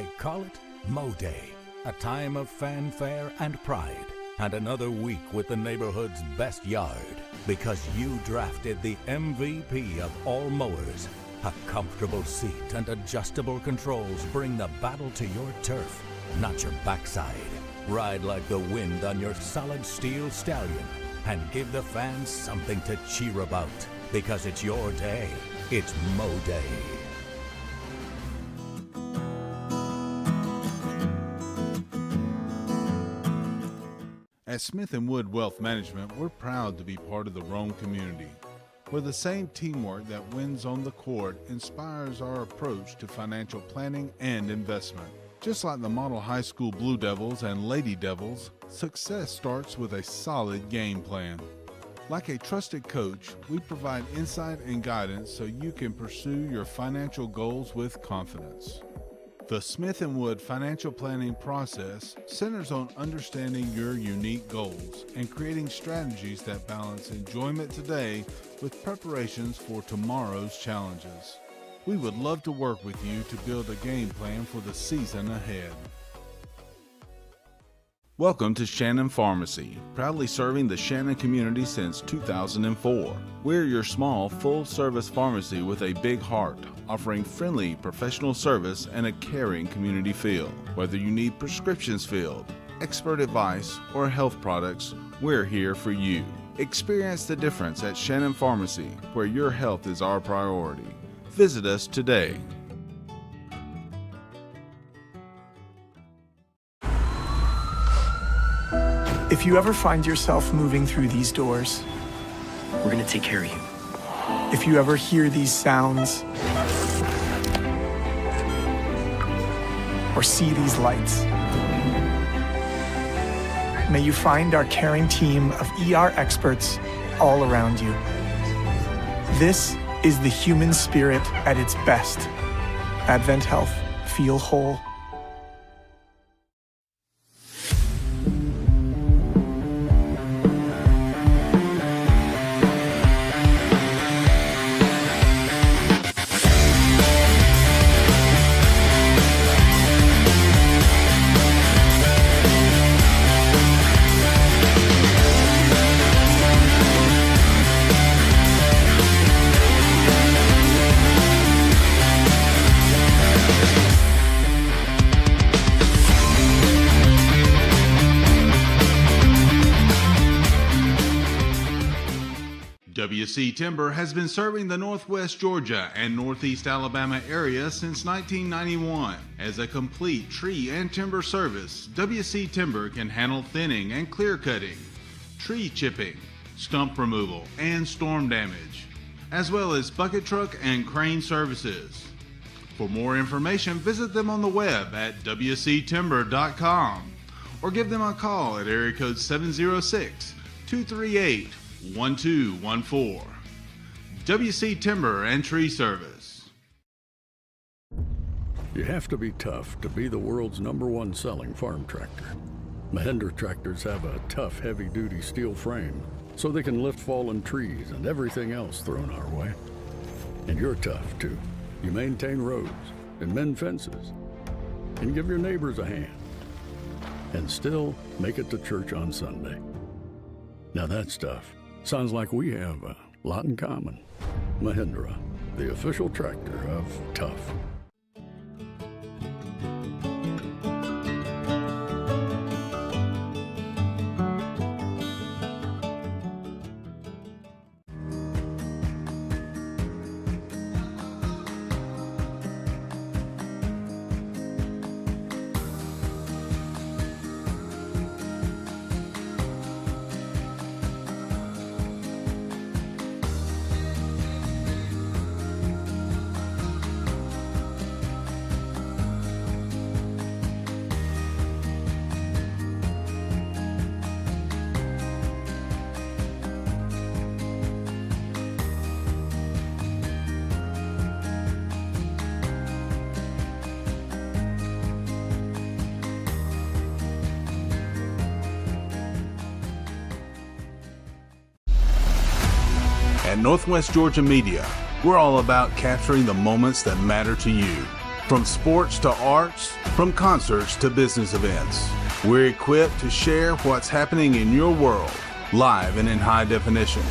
they call it Mo Day, a time of fanfare and pride, and another week with the neighborhood's best yard, because you drafted the MVP of all mowers. A comfortable seat and adjustable controls bring the battle to your turf, not your backside. Ride like the wind on your solid steel stallion and give the fans something to cheer about, because it's your day. It's Mo Day. At Smith & Wood Wealth Management, we're proud to be part of the Rome community, where the same teamwork that wins on the court inspires our approach to financial planning and investment. Just like the model high school Blue Devils and Lady Devils, success starts with a solid game plan. Like a trusted coach, we provide insight and guidance so you can pursue your financial goals with confidence. The Smith & Wood financial planning process centers on understanding your unique goals and creating strategies that balance enjoyment today with preparations for tomorrow's challenges. We would love to work with you to build a game plan for the season ahead. Welcome to Shannon Pharmacy, proudly serving the Shannon community since 2004. We're your small, full-service pharmacy with a big heart, offering friendly, professional service and a caring community feel. Whether you need prescriptions filled, expert advice, or health products, we're here for you. Experience the difference at Shannon Pharmacy, where your health is our priority. Visit us today. If you ever find yourself moving through these doors, we're gonna take care of you. If you ever hear these sounds, or see these lights, may you find our caring team of ER experts all around you. This is the human spirit at its best. Advent Health. Feel whole. WC Timber has been serving the Northwest Georgia and Northeast Alabama area since 1991. As a complete tree and timber service, WC Timber can handle thinning and clear cutting, tree chipping, stump removal, and storm damage, as well as bucket truck and crane services. For more information, visit them on the web at wctimber.com or give them a call at area code 706-238-1214. WC Timber and Tree Service. You have to be tough to be the world's #1 selling farm tractor. Mahindra tractors have a tough, heavy-duty steel frame, so they can lift fallen trees and everything else thrown our way. And you're tough, too. You maintain roads and mend fences and give your neighbors a hand and still make it to church on Sunday. Now that's tough. Sounds like we have a lot in common. Mahindra, the official tractor of tough. At Northwest Georgia Media, we're all about capturing the moments that matter to you. From sports to arts, from concerts to business events, we're equipped to share what's happening in your world, live and in high definition.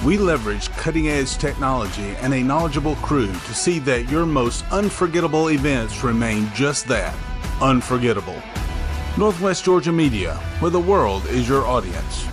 We leverage cutting-edge technology and a knowledgeable crew to see that your most unforgettable events remain just that, unforgettable. Northwest Georgia Media, where the world is your audience.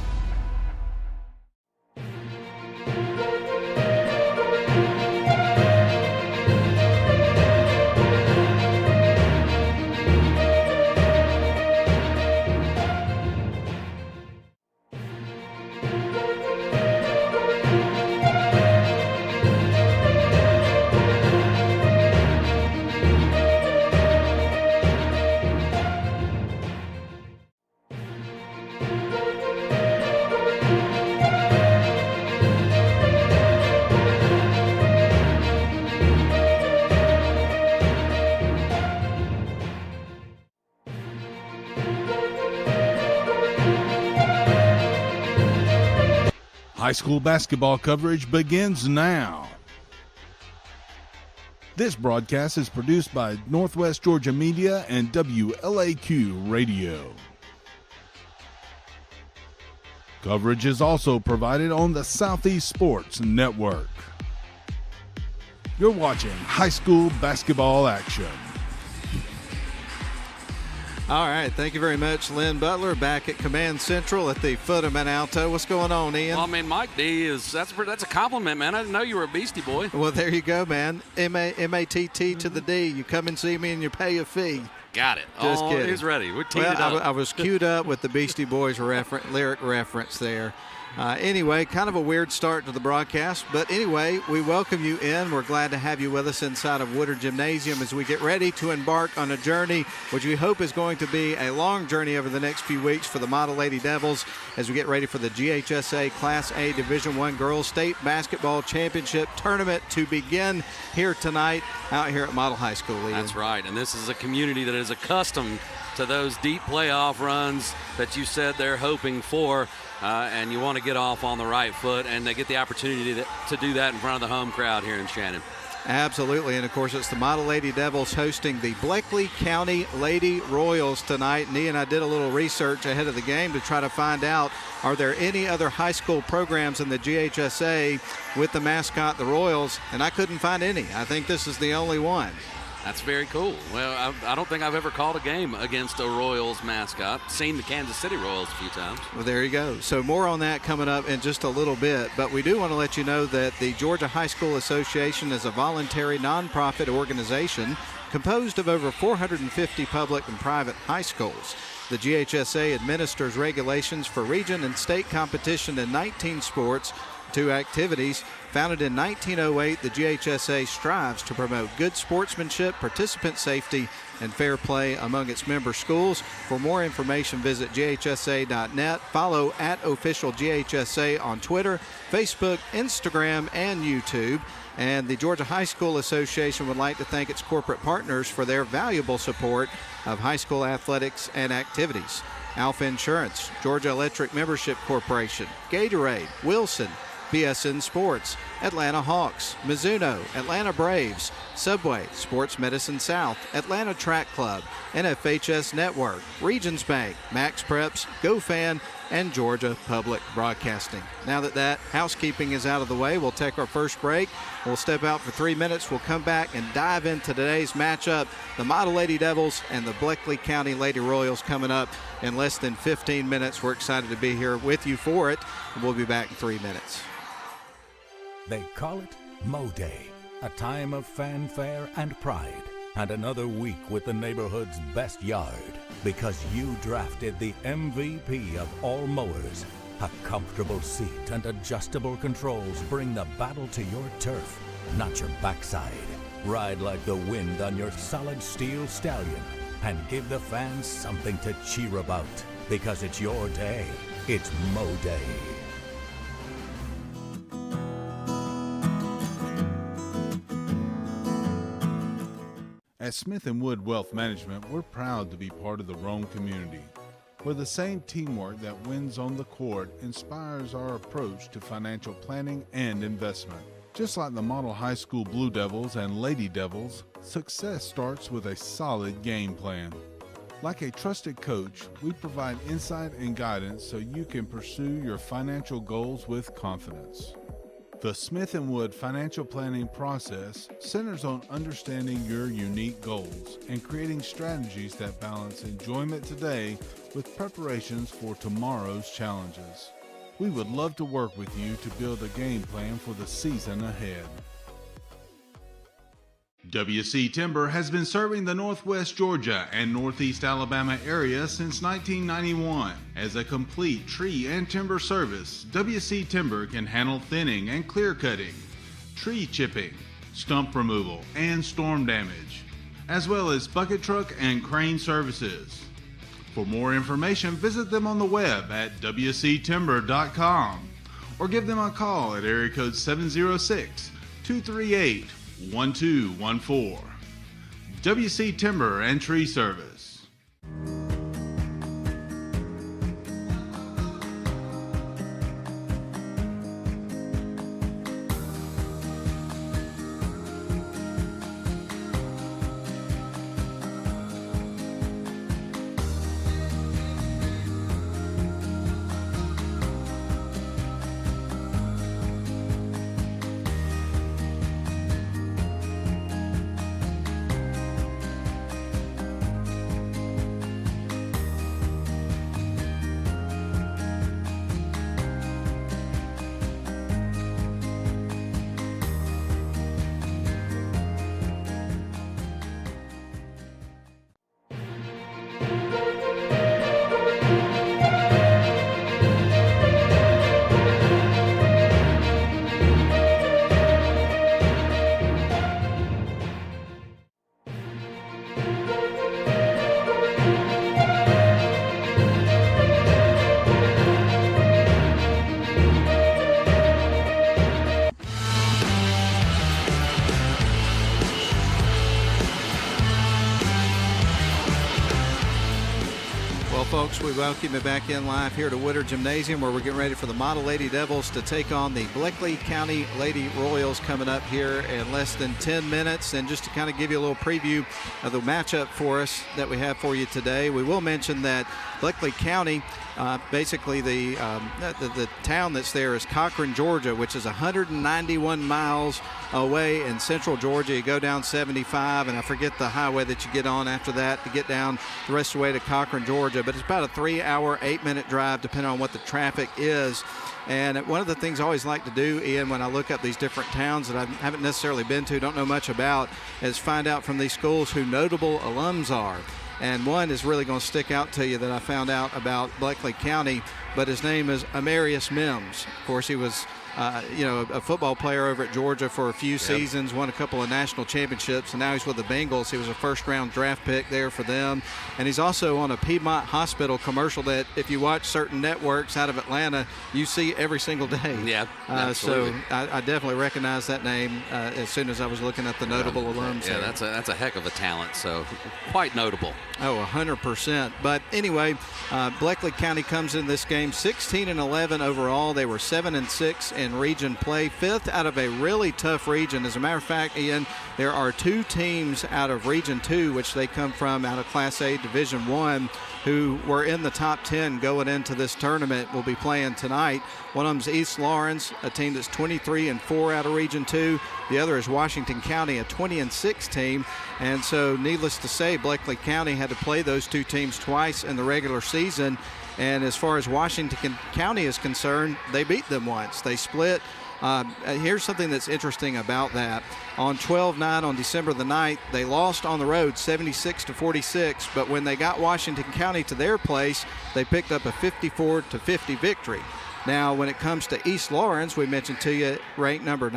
High school basketball coverage begins now. This broadcast is produced by Northwest Georgia Media and WLAQ Radio. Coverage is also provided on the Southeast Sports Network. You're watching high school basketball action. All right, thank you very much, Lynn Butler, back at Command Central at the foot of Mount Alto. What's going on, Ian? Well, I mean, Mike D, that's a compliment, man. I didn't know you were a Beastie Boy. Well, there you go, man. M-A-T-T to the D. You come and see me and you pay a fee. Got it. Just kidding. He's ready. We're teed it up. I was queued up with the Beastie Boys lyric reference there. Anyway, kind of a weird start to the broadcast, but anyway, we welcome you in. We're glad to have you with us inside of Woodard Gymnasium as we get ready to embark on a journey which we hope is going to be a long journey over the next few weeks for the Model Lady Devils as we get ready for the GHSA Class A Division I Girls State Basketball Championship Tournament to begin here tonight out here at Model High School, Ian. That's right, and this is a community that is accustomed to those deep playoff runs that you said they're hoping for. And you want to get off on the right foot, and they get the opportunity to do that in front of the home crowd here in Shannon. Absolutely, and of course it's the Model Lady Devils hosting the Bleckley County Lady Royals tonight. And I did a little research ahead of the game to try to find out, are there any other high school programs in the GHSA with the mascot, the Royals? And I couldn't find any. I think this is the only one. That's very cool. Well, I don't think I've ever called a game against a Royals mascot. Seen the Kansas City Royals a few times. Well, there you go. So more on that coming up in just a little bit. But we do want to let you know that the Georgia High School Association is a voluntary nonprofit organization composed of over 450 public and private high schools. The GHSA administers regulations for region and state competition in 19 sports, 2 activities. Founded in 1908, the GHSA strives to promote good sportsmanship, participant safety, and fair play among its member schools. For more information, visit ghsa.net. Follow @OfficialGHSA on Twitter, Facebook, Instagram, and YouTube. And the Georgia High School Association would like to thank its corporate partners for their valuable support of high school athletics and activities. Alpha Insurance, Georgia Electric Membership Corporation, Gatorade, Wilson, BSN Sports, Atlanta Hawks, Mizuno, Atlanta Braves, Subway, Sports Medicine South, Atlanta Track Club, NFHS Network, Regions Bank, Max Preps, GoFan, and Georgia Public Broadcasting. Now that housekeeping is out of the way, we'll take our first break. We'll step out for 3 minutes. We'll come back and dive into today's matchup. The Model Lady Devils and the Bleckley County Lady Royals coming up in less than 15 minutes. We're excited to be here with you for it, and we'll be back in 3 minutes. They call it Mo Day, a time of fanfare and pride, and another week with the neighborhood's best yard, because you drafted the MVP of all mowers. A comfortable seat and adjustable controls bring the battle to your turf, not your backside. Ride like the wind on your solid steel stallion and give the fans something to cheer about, because it's your day. It's Mo Day. At Smith & Wood Wealth Management, we're proud to be part of the Rome community, where the same teamwork that wins on the court inspires our approach to financial planning and investment. Just like the model high school Blue Devils and Lady Devils, success starts with a solid game plan. Like a trusted coach, we provide insight and guidance so you can pursue your financial goals with confidence. The Smith & Wood financial planning process centers on understanding your unique goals and creating strategies that balance enjoyment today with preparations for tomorrow's challenges. We would love to work with you to build a game plan for the season ahead. WC Timber has been serving the Northwest Georgia and Northeast Alabama area since 1991. As a complete tree and timber service, WC Timber can handle thinning and clear cutting, tree chipping, stump removal, and storm damage, as well as bucket truck and crane services. For more information, visit them on the web at wctimber.com or give them a call at area code 706-238-1214. WC Timber and Tree Service. Folks, we welcome you back in live here to Woodard Gymnasium, where we're getting ready for the Model Lady Devils to take on the Bleckley County Lady Royals coming up here in less than 10 minutes. And just to kind of give you a little preview of the matchup for us that we have for you today, we will mention that Bleckley County, basically the town that's there is Cochran, Georgia, which is 191 miles away in central Georgia. You go down 75, and I forget the highway that you get on after that to get down the rest of the way to Cochran, Georgia. But it's about a 3-hour, 8-minute drive depending on what the traffic is. And one of the things I always like to do, Ian, when I look up these different towns that I haven't necessarily been to, don't know much about, is find out from these schools who notable alums are. And one is really going to stick out to you that I found out about Bleckley County, but his name is Amarius Mims. Of course, he was a football player over at Georgia for a few seasons, won a couple of national championships, and now he's with the Bengals. He was a first-round draft pick there for them. And he's also on a Piedmont Hospital commercial that, if you watch certain networks out of Atlanta, you see every single day. Yeah, absolutely. So I definitely recognize that name as soon as I was looking at the notable alums. Yeah, that's a heck of a talent, so quite notable. Oh, 100%. But anyway, Bleckley County comes in this game 16-11 overall. They were 7-6 in region play, 5th out of a really tough region. As a matter of fact, Ian, there are 2 teams out of Region 2, which they come from out of Class A Division 1, who were in the top 10 going into this tournament, will be playing tonight. One of them is East Lawrence, a team that's 23-4 out of Region 2. The other is Washington County, a 20-6 team. And so, needless to say, Bleckley County had to play those 2 teams twice in the regular season. And as far as Washington County is concerned, they beat them once. They split. Here's something that's interesting about that. On 12-9 on December the 9th, they lost on the road 76-46, but when they got Washington County to their place, they picked up a 54-50 victory. Now, when it comes to East Lawrence, we mentioned to you, ranked number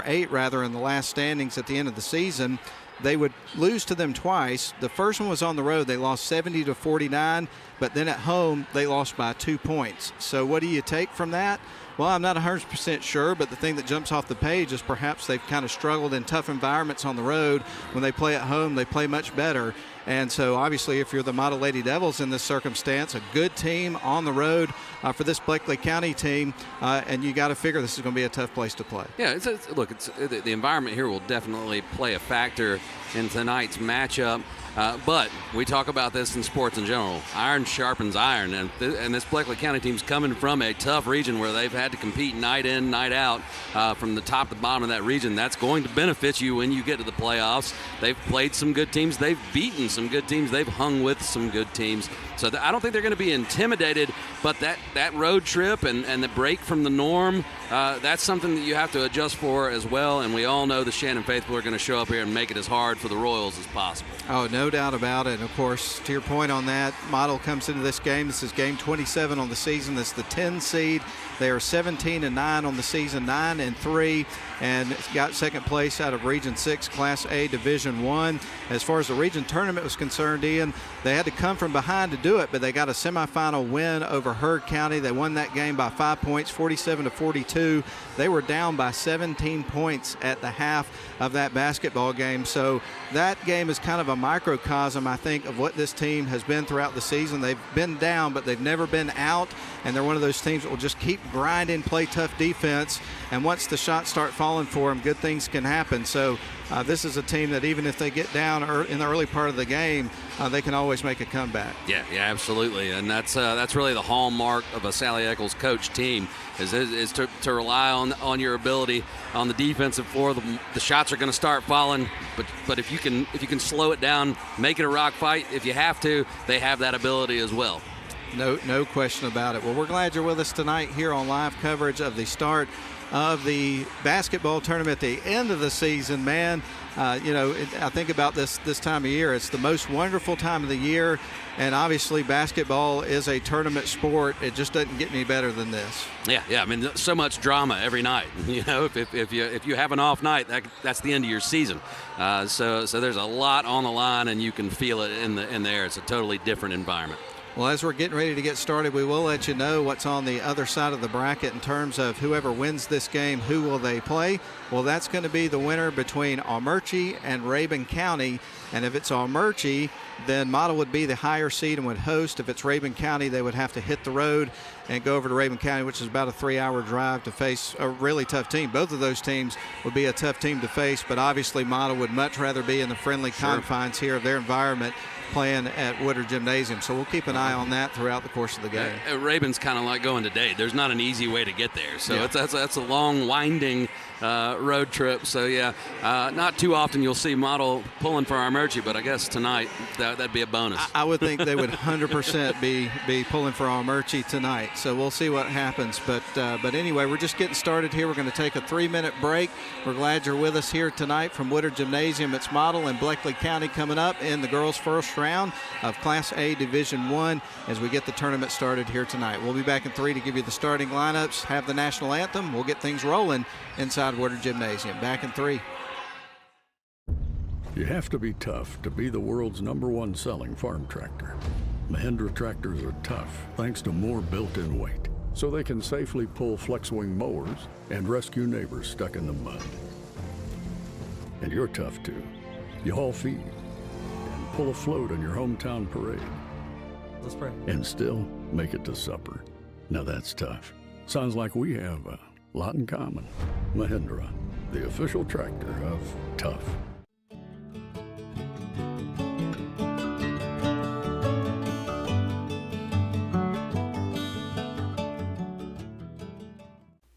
8 rather, in the last standings at the end of the season. They would lose to them twice. The first one was on the road. They lost 70-49, but then at home, they lost by 2 points. So what do you take from that? Well, I'm not 100% sure, but the thing that jumps off the page is perhaps they've kind of struggled in tough environments on the road. When they play at home, they play much better. And so, obviously, if you're the Model Lady Devils in this circumstance, a good team on the road for this Bleckley County team, and you got to figure this is going to be a tough place to play. Yeah, the environment here will definitely play a factor in tonight's matchup. But we talk about this in sports in general. Iron sharpens iron, and this Bleckley County team's coming from a tough region where they've had to compete night in, night out from the top to the bottom of that region. That's going to benefit you when you get to the playoffs. They've played some good teams. They've beaten some good teams. They've hung with some good teams. So I don't think they're going to be intimidated, but that road trip and the break from the norm, that's something that you have to adjust for as well. And we all know the Shannon Faithful are going to show up here and make it as hard for the Royals as possible. Oh, no doubt about it. And, of course, to your point on that, Model comes into this game. This is game 27 on the season. This is the 10 seed. They are 17-9 on the season, 9-3, and got second place out of Region 6 Class A Division 1. As far as the region tournament was concerned, Ian, they had to come from behind to do it, but they got a semifinal win over Heard County. They won that game by 5 points, 47-42. They were down by 17 points at the half of that basketball game. So that game is kind of a microcosm, I think, of what this team has been throughout the season. They've been down, but they've never been out, and they're one of those teams that will just keep grinding, play tough defense, and once the shots start falling for them, good things can happen. So this is a team that even if they get down in the early part of the game, they can always make a comeback. Yeah, absolutely, and that's really the hallmark of a Sally Eccles coach team is to rely on your ability on the defensive floor. The shots are going to start falling, but if you can slow it down, make it a rock fight. If you have to, they have that ability as well. No question about it. Well, we're glad you're with us tonight here on live coverage of the start of the basketball tournament at the end of the season. Man, I think about this time of year. It's the most wonderful time of the year, and obviously basketball is a tournament sport. It just doesn't get any better than this. Yeah. I mean, so much drama every night. If you have an off night, that's the end of your season. So there's a lot on the line, and you can feel it in the air. It's a totally different environment. Well, as we're getting ready to get started, we will let you know what's on the other side of the bracket in terms of whoever wins this game, who will they play? Well, that's going to be the winner between Almerchi and Rabun County. And if it's Almerchi, then Model would be the higher seed and would host. If it's Rabun County, they would have to hit the road and go over to Rabun County, which is about a 3-hour drive to face a really tough team. Both of those teams would be a tough team to face, but obviously Model would much rather be in the friendly confines here of their environment, playing at Woodard Gymnasium. So we'll keep an eye on that throughout the course of the game. Rabun's kind of like going to Dade. There's not an easy way to get there. So that's a long, winding road trip. So, not too often you'll see Model pulling for Almerchi, but I guess tonight that'd be a bonus. I would think they would 100% be pulling for Almerchi tonight. So we'll see what happens. But anyway, we're just getting started here. We're going to take a 3-minute break. We're glad you're with us here tonight from Woodard Gymnasium. It's Model and Bleckley County coming up in the girls' first round of Class A Division 1 as we get the tournament started here tonight. We'll be back in 3 to give you the starting lineups, have the national anthem. We'll get things rolling inside Woodard Gymnasium. Back in 3. You have to be tough to be the world's #1 selling farm tractor. Mahindra tractors are tough thanks to more built-in weight, so they can safely pull flex-wing mowers and rescue neighbors stuck in the mud. And you're tough too. You haul feed and pull a float on your hometown parade. Let's pray. And still make it to supper. Now that's tough. Sounds like we have a lot in common. Mahindra, the official tractor of tough.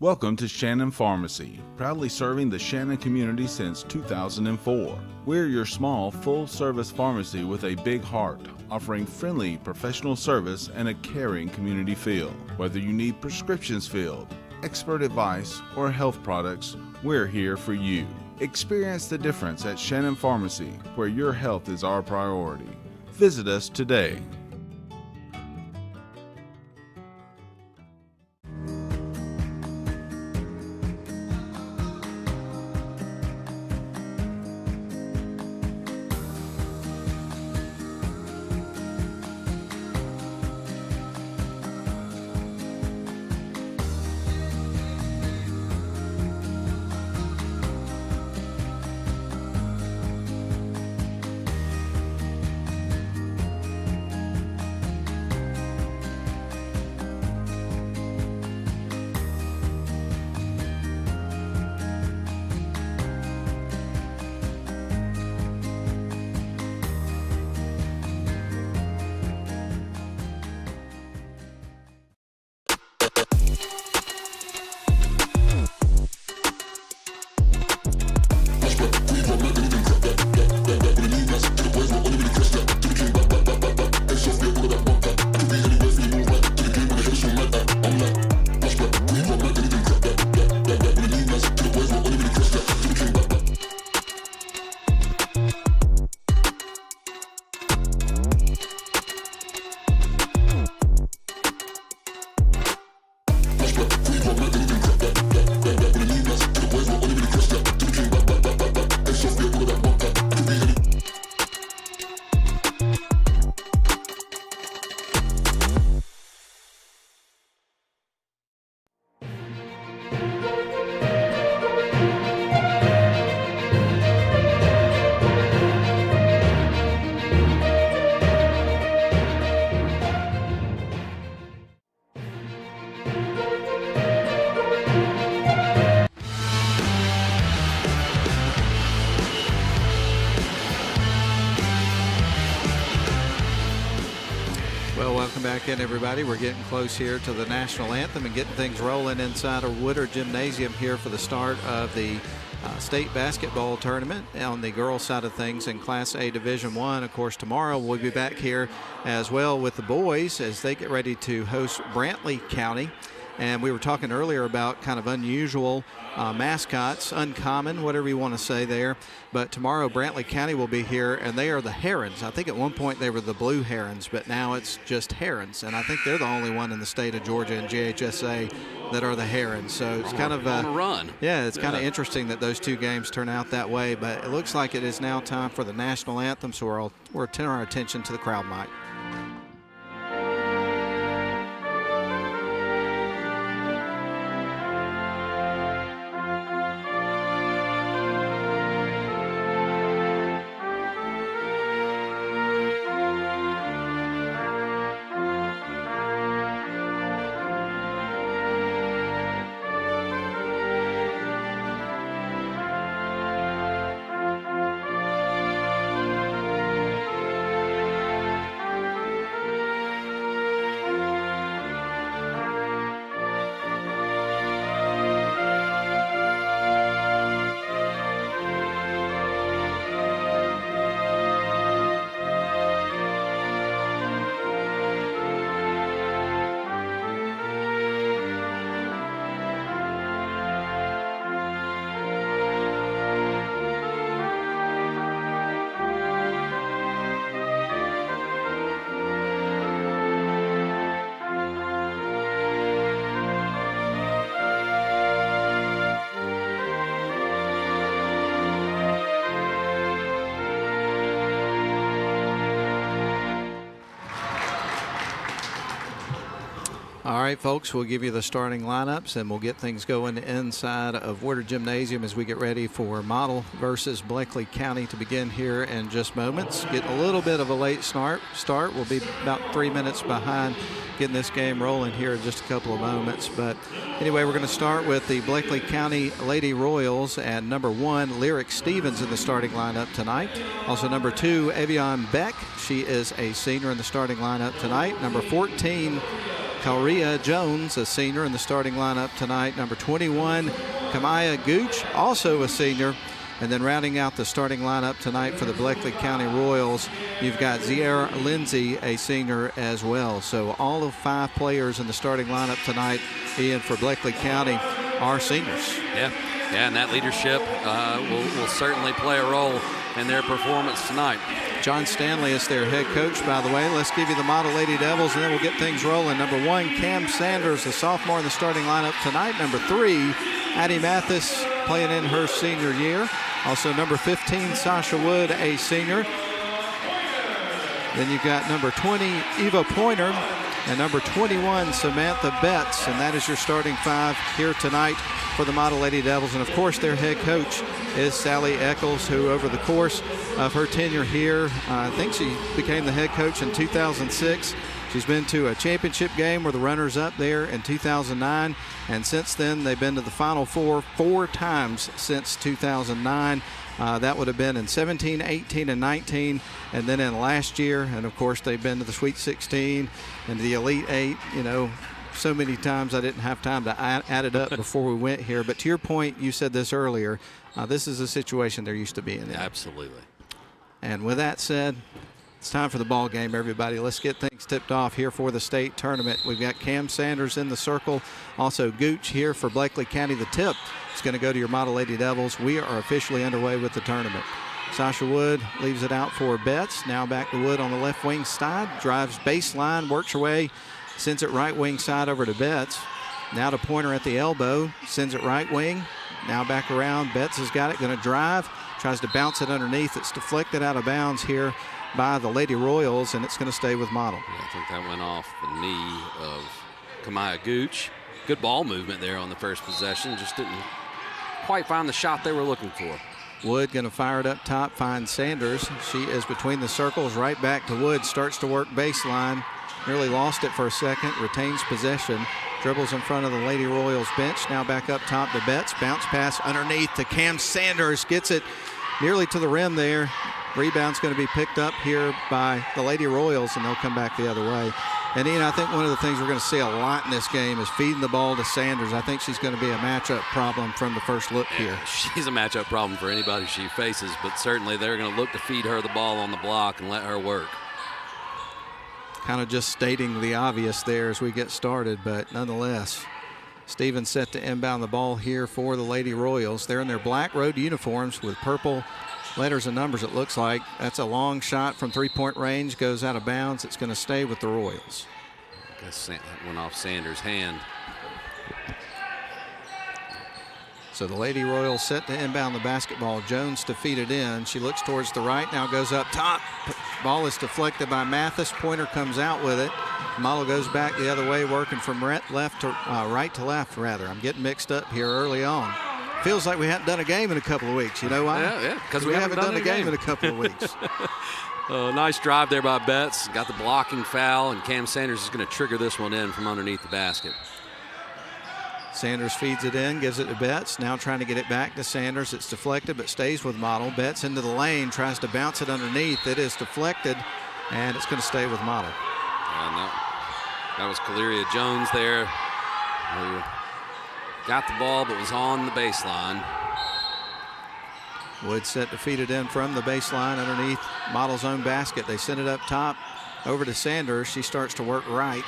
Welcome to Shannon Pharmacy, proudly serving the Shannon community since 2004. We're your small, full-service pharmacy with a big heart, offering friendly professional service and a caring community feel. Whether you need prescriptions filled, expert advice, or health products, we're here for you. Experience the difference at Shannon Pharmacy, where your health is our priority. Visit us today. back in, everybody. We're getting close here to the national anthem and getting things rolling inside of Woodard Gymnasium here for the start of the state basketball tournament on the girls' side of things in Class A Division I. Of course, tomorrow we'll be back here as well with the boys as they get ready to host Brantley County. And we were talking earlier about kind of unusual mascots, uncommon, whatever you want to say there. But tomorrow, Brantley County will be here, and they are the Herons. I think at one point they were the Blue Herons, but now it's just Herons. And I think they're the only one in the state of Georgia and GHSA that are the Herons. So it's kind of on a run. Yeah, it's kind of interesting that those two games turn out that way. But it looks like it is now time for the national anthem, so we'll turn our attention to the crowd mic. All right, folks, we'll give you the starting lineups and we'll get things going inside of Woodard Gymnasium as we get ready for Model versus Bleckley County to begin here in just moments. Getting a little bit of a late start. We'll be about 3 minutes behind getting this game rolling here in just a couple of moments. But anyway, we're going to start with the Bleckley County Lady Royals and number 1, Lyric Stevens in the starting lineup tonight. Also number 2, Evian Beck. She is a senior in the starting lineup tonight. Number 14, Kauria Jones, a senior in the starting lineup tonight. Number 21, Kamaya Gooch, also a senior. And then rounding out the starting lineup tonight for the Bleckley County Royals, you've got Ziera Lindsay, a senior as well. So all of 5 players in the starting lineup tonight, Ian, for Bleckley County are seniors. Yeah, and that leadership will certainly play a role in their performance tonight. John Stanley is their head coach, by the way. Let's give you the Model Lady Devils, and then we'll get things rolling. Number 1, Cam Sanders, the sophomore in the starting lineup tonight. Number 3, Addie Mathis, playing in her senior year. Also number 15, Sasha Wood, a senior. Then you've got number 20, Eva Pointer, and number 21, Samantha Betts. And that is your starting 5 here tonight for the Model Lady Devils. And of course, their head coach is Sally Eccles, who over the course of her tenure here, I think she became the head coach in 2006. She's been to a championship game where the runners up there in 2009. And since then, they've been to the Final Four 4 times since 2009. That would have been in 17, 18, and 19, and then in last year. And, of course, they've been to the Sweet 16 and the Elite 8, you know, so many times I didn't have time to add it up before we went here. But to your point, you said this earlier, this is a situation they're used to being in. Absolutely. And with that said, it's time for the ball game, everybody. Let's get things tipped off here for the state tournament. We've got Cam Sanders in the circle, also Gooch here for Bleckley County. The tip is going to go to your Model Lady Devils. We are officially underway with the tournament. Sasha Wood leaves it out for Betts. Now back to Wood on the left wing side. Drives baseline, works her way, sends it right wing side over to Betts. Now to Pointer at the elbow, sends it right wing. Now back around. Betts has got it, going to drive. Tries to bounce it underneath. It's deflected out of bounds here by the Lady Royals, and it's going to stay with Model. Yeah, I think that went off the knee of Kamaya Gooch. Good ball movement there on the first possession. Just didn't quite find the shot they were looking for. Wood going to fire it up top, finds Sanders. She is between the circles, right back to Wood, starts to work baseline. Nearly lost it for a second, retains possession. Dribbles in front of the Lady Royals bench. Now back up top to Betts. Bounce pass underneath to Cam Sanders. Gets it nearly to the rim there. Rebound's going to be picked up here by the Lady Royals, and they'll come back the other way. And, Ian, I think one of the things we're going to see a lot in this game is feeding the ball to Sanders. I think she's going to be a matchup problem from the first look here. She's a matchup problem for anybody she faces, but certainly they're going to look to feed her the ball on the block and let her work. Kind of just stating the obvious there as we get started, but nonetheless, Stevens set to inbound the ball here for the Lady Royals. They're in their black road uniforms with purple letters and numbers, it looks like. That's a long shot from three-point range, goes out of bounds. It's going to stay with the Royals. I guess that went off Sanders' hand. So the Lady Royals set to inbound the basketball. Jones to feed it in. She looks towards the right, now goes up top. Ball is deflected by Mathis. Pointer comes out with it. Model goes back the other way, working from right to left, rather. I'm getting mixed up here early on. Feels like we haven't done a game in a couple of weeks. You know why? Yeah, because we haven't done a game in a couple of weeks. Nice drive there by Betts. Got the blocking foul, and Cam Sanders is going to trigger this one in from underneath the basket. Sanders feeds it in, gives it to Betts. Now trying to get it back to Sanders. It's deflected, but stays with Model. Betts into the lane, tries to bounce it underneath. It is deflected, and it's going to stay with Model. And that was Kaleria Jones there, who got the ball but was on the baseline. Wood set to feed it in from the baseline underneath Model's own basket. They send it up top over to Sanders. She starts to work right.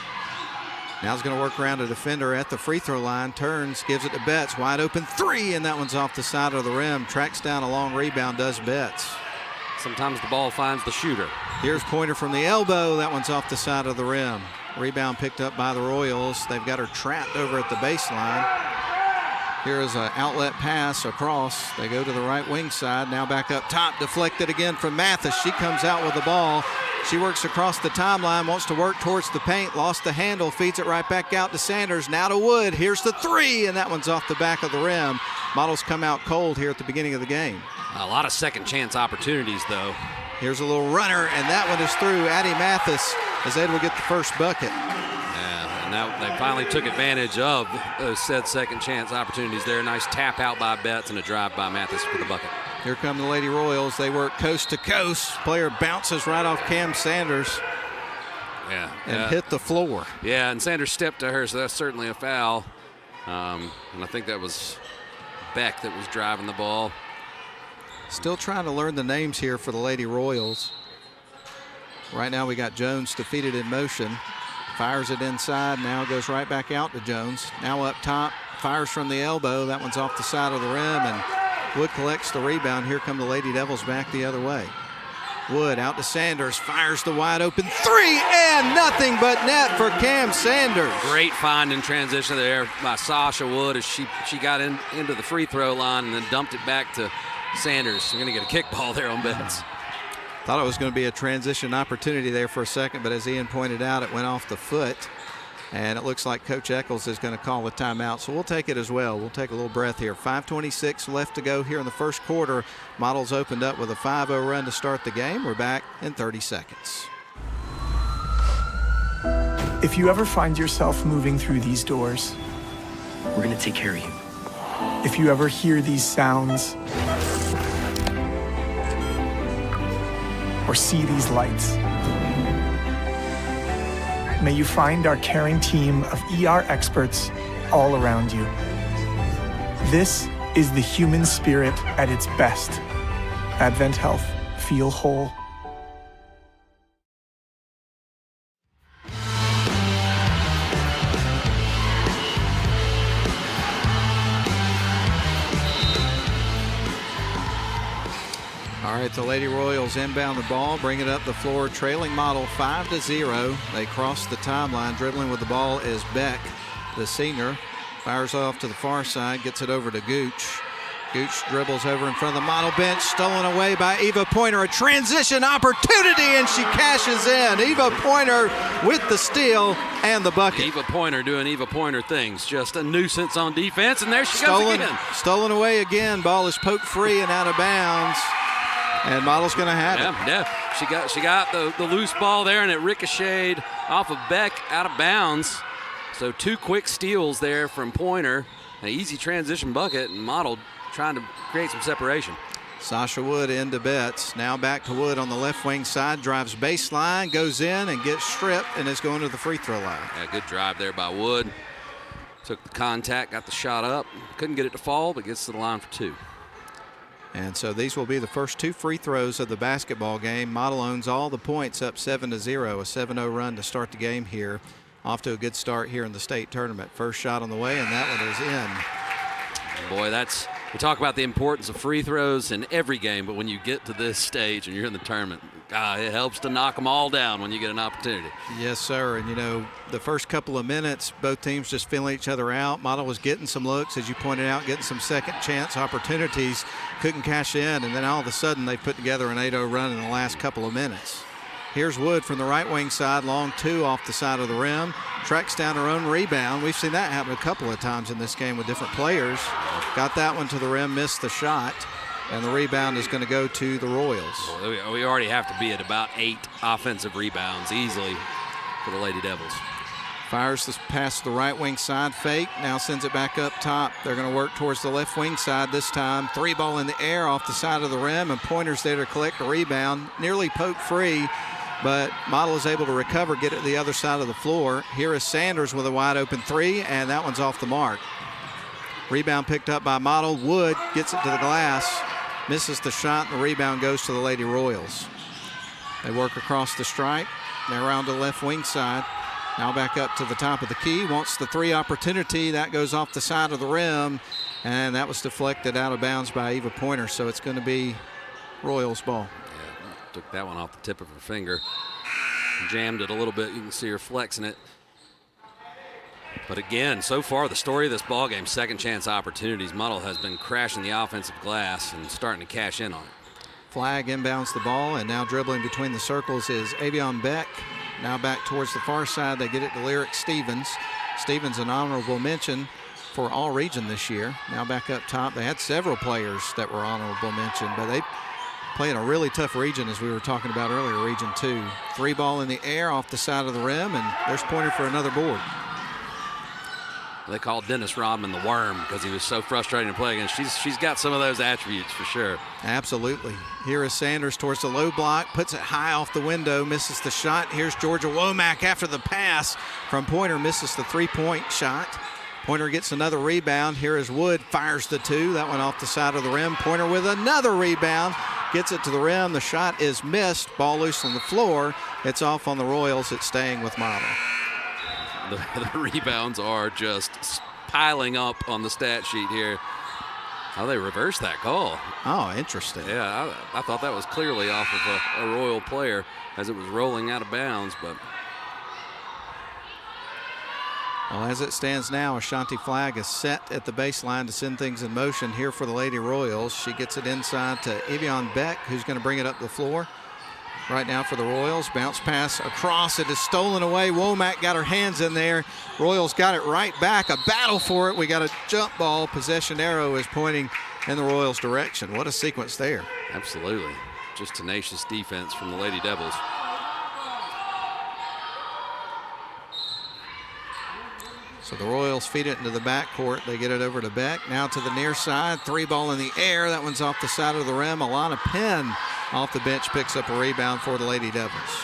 Now he's going to work around a defender at the free throw line. Turns, gives it to Betts. Wide open three, and that one's off the side of the rim. Tracks down a long rebound, does Betts. Sometimes the ball finds the shooter. Here's Pointer from the elbow. That one's off the side of the rim. Rebound picked up by the Royals. They've got her trapped over at the baseline. Here is an outlet pass across. They go to the right wing side. Now back up top. Deflected again from Mathis. She comes out with the ball. She works across the timeline, wants to work towards the paint. Lost the handle, feeds it right back out to Sanders. Now to Wood. Here's the three, and that one's off the back of the rim. Models come out cold here at the beginning of the game. A lot of second chance opportunities, though. Here's a little runner, and that one is through. Addie Mathis is able to get the first bucket. Yeah, and now they finally took advantage of those said second chance opportunities there. Nice tap out by Betts and a drive by Mathis for the bucket. Here come the Lady Royals. They work coast to coast. Player bounces right off Cam Sanders. And hit the floor. Yeah, and Sanders stepped to her, so that's certainly a foul. And I think that was Beck that was driving the ball. Still trying to learn the names here for the Lady Royals. Right now we got Jones defeated in motion. Fires it inside, now goes right back out to Jones. Now up top, fires from the elbow. That one's off the side of the rim, and Wood collects the rebound. Here come the Lady Devils back the other way. Wood out to Sanders, fires the wide open three, and nothing but net for Cam Sanders. Great find in transition there by Sasha Wood as she got into the free throw line and then dumped it back to Sanders. We're going to get a kickball there on Betts. Thought it was going to be a transition opportunity there for a second, but as Ian pointed out, it went off the foot. And it looks like Coach Eccles is going to call a timeout, so we'll take it as well. We'll take a little breath here. 5:26 left to go here in the first quarter. Models opened up with a 5-0 run to start the game. We're back in 30 seconds. If you ever find yourself moving through these doors, We're going to take care of you. if you ever hear these sounds, or see these lights, may you find our caring team of ER experts all around you. This is the human spirit at its best. Advent Health. Feel whole. All right, the Lady Royals inbound the ball, bring it up the floor, trailing Model 5-0. They cross the timeline. Dribbling with the ball is Beck, the senior. Fires off to the far side, gets it over to Gooch. Gooch dribbles over in front of the Model bench, stolen away by Eva Pointer. A transition opportunity, and she cashes in. Eva Pointer with the steal and the bucket. Eva Pointer doing Eva Pointer things. Just a nuisance on defense, and there she goes again. Stolen away again. Ball is poked free and out of bounds. And Model's going to have it. Yeah, she got the loose ball there, and it ricocheted off of Beck out of bounds. So two quick steals there from Pointer. An easy transition bucket, and Model trying to create some separation. Sasha Wood into Betts. Now back to Wood on the left wing side. Drives baseline, goes in and gets stripped and is going to the free throw line. Yeah, good drive there by Wood. Took the contact, got the shot up. Couldn't get it to fall, but gets to the line for 2. And so these will be the first 2 free throws of the basketball game. Model owns all the points, up 7-0. A 7-0 run to start the game here. Off to a good start here in the state tournament. First shot on the way, and that one is in. Boy, we talk about the importance of free throws in every game, but when you get to this stage and you're in the tournament, it helps to knock them all down when you get an opportunity. Yes, sir. And, the first couple of minutes, both teams just feeling each other out. Model was getting some looks, as you pointed out, getting some second chance opportunities. Couldn't cash in, and then all of a sudden they put together an 8-0 run in the last couple of minutes. Here's Wood from the right wing side, long 2 off the side of the rim. Tracks down her own rebound. We've seen that happen a couple of times in this game with different players. Got that one to the rim, missed the shot, and the rebound is going to go to the Royals. Well, we already have to be at about 8 offensive rebounds easily for the Lady Devils. Fires this pass to the right wing side, fake, now sends it back up top. They're going to work towards the left wing side this time. 3 ball in the air off the side of the rim, and Pointer's there to collect the rebound. Nearly poked free, but Model is able to recover, get it to the other side of the floor. Here is Sanders with a wide open 3, and that one's off the mark. Rebound picked up by Model. Wood gets it to the glass, misses the shot, and the rebound goes to the Lady Royals. They work across the stripe. They're around the left wing side. Now back up to the top of the key. Wants the 3 opportunity. That goes off the side of the rim, and that was deflected out of bounds by Eva Pointer, so it's going to be Royals ball. Took that one off the tip of her finger. Jammed it a little bit. You can see her flexing it. But again, so far the story of this ball game, second chance opportunities. Model has been crashing the offensive glass and starting to cash in on it. Flag inbounds the ball, and now dribbling between the circles is Avion Beck. Now back towards the far side. They get it to Lyric Stevens. Stevens an honorable mention for all region this year. Now back up top. They had several players that were honorable mention, but they play in a really tough region, as we were talking about earlier, Region 2. 3 ball in the air off the side of the rim, and there's Pointer for another board. They called Dennis Rodman the worm because he was so frustrating to play against. She's got some of those attributes for sure. Absolutely. Here is Sanders towards the low block, puts it high off the window, misses the shot. Here's Georgia Womack after the pass from Pointer, misses the 3-point shot. Pointer gets another rebound. Here is Wood, fires the 2. That one off the side of the rim. Pointer with another rebound, gets it to the rim. The shot is missed. Ball loose on the floor. It's off on the Royals. It's staying with Model. The rebounds are just piling up on the stat sheet here. How they reversed that call. Oh, interesting. Yeah, I thought that was clearly off of a Royal player as it was rolling out of bounds, but. Well, as it stands now, Ashanti Flag is set at the baseline to send things in motion here for the Lady Royals. She gets it inside to Evian Beck, who's going to bring it up the floor. Right now for the Royals, bounce pass across. It is stolen away. Womack got her hands in there. Royals got it right back. A battle for it. We got a jump ball. Possession arrow is pointing in the Royals' direction. What a sequence there. Absolutely. Just tenacious defense from the Lady Devils. So the Royals feed it into the backcourt. They get it over to Beck. Now to the near side. 3 ball in the air. That one's off the side of the rim. Alana Penn off the bench picks up a rebound for the Lady Devils.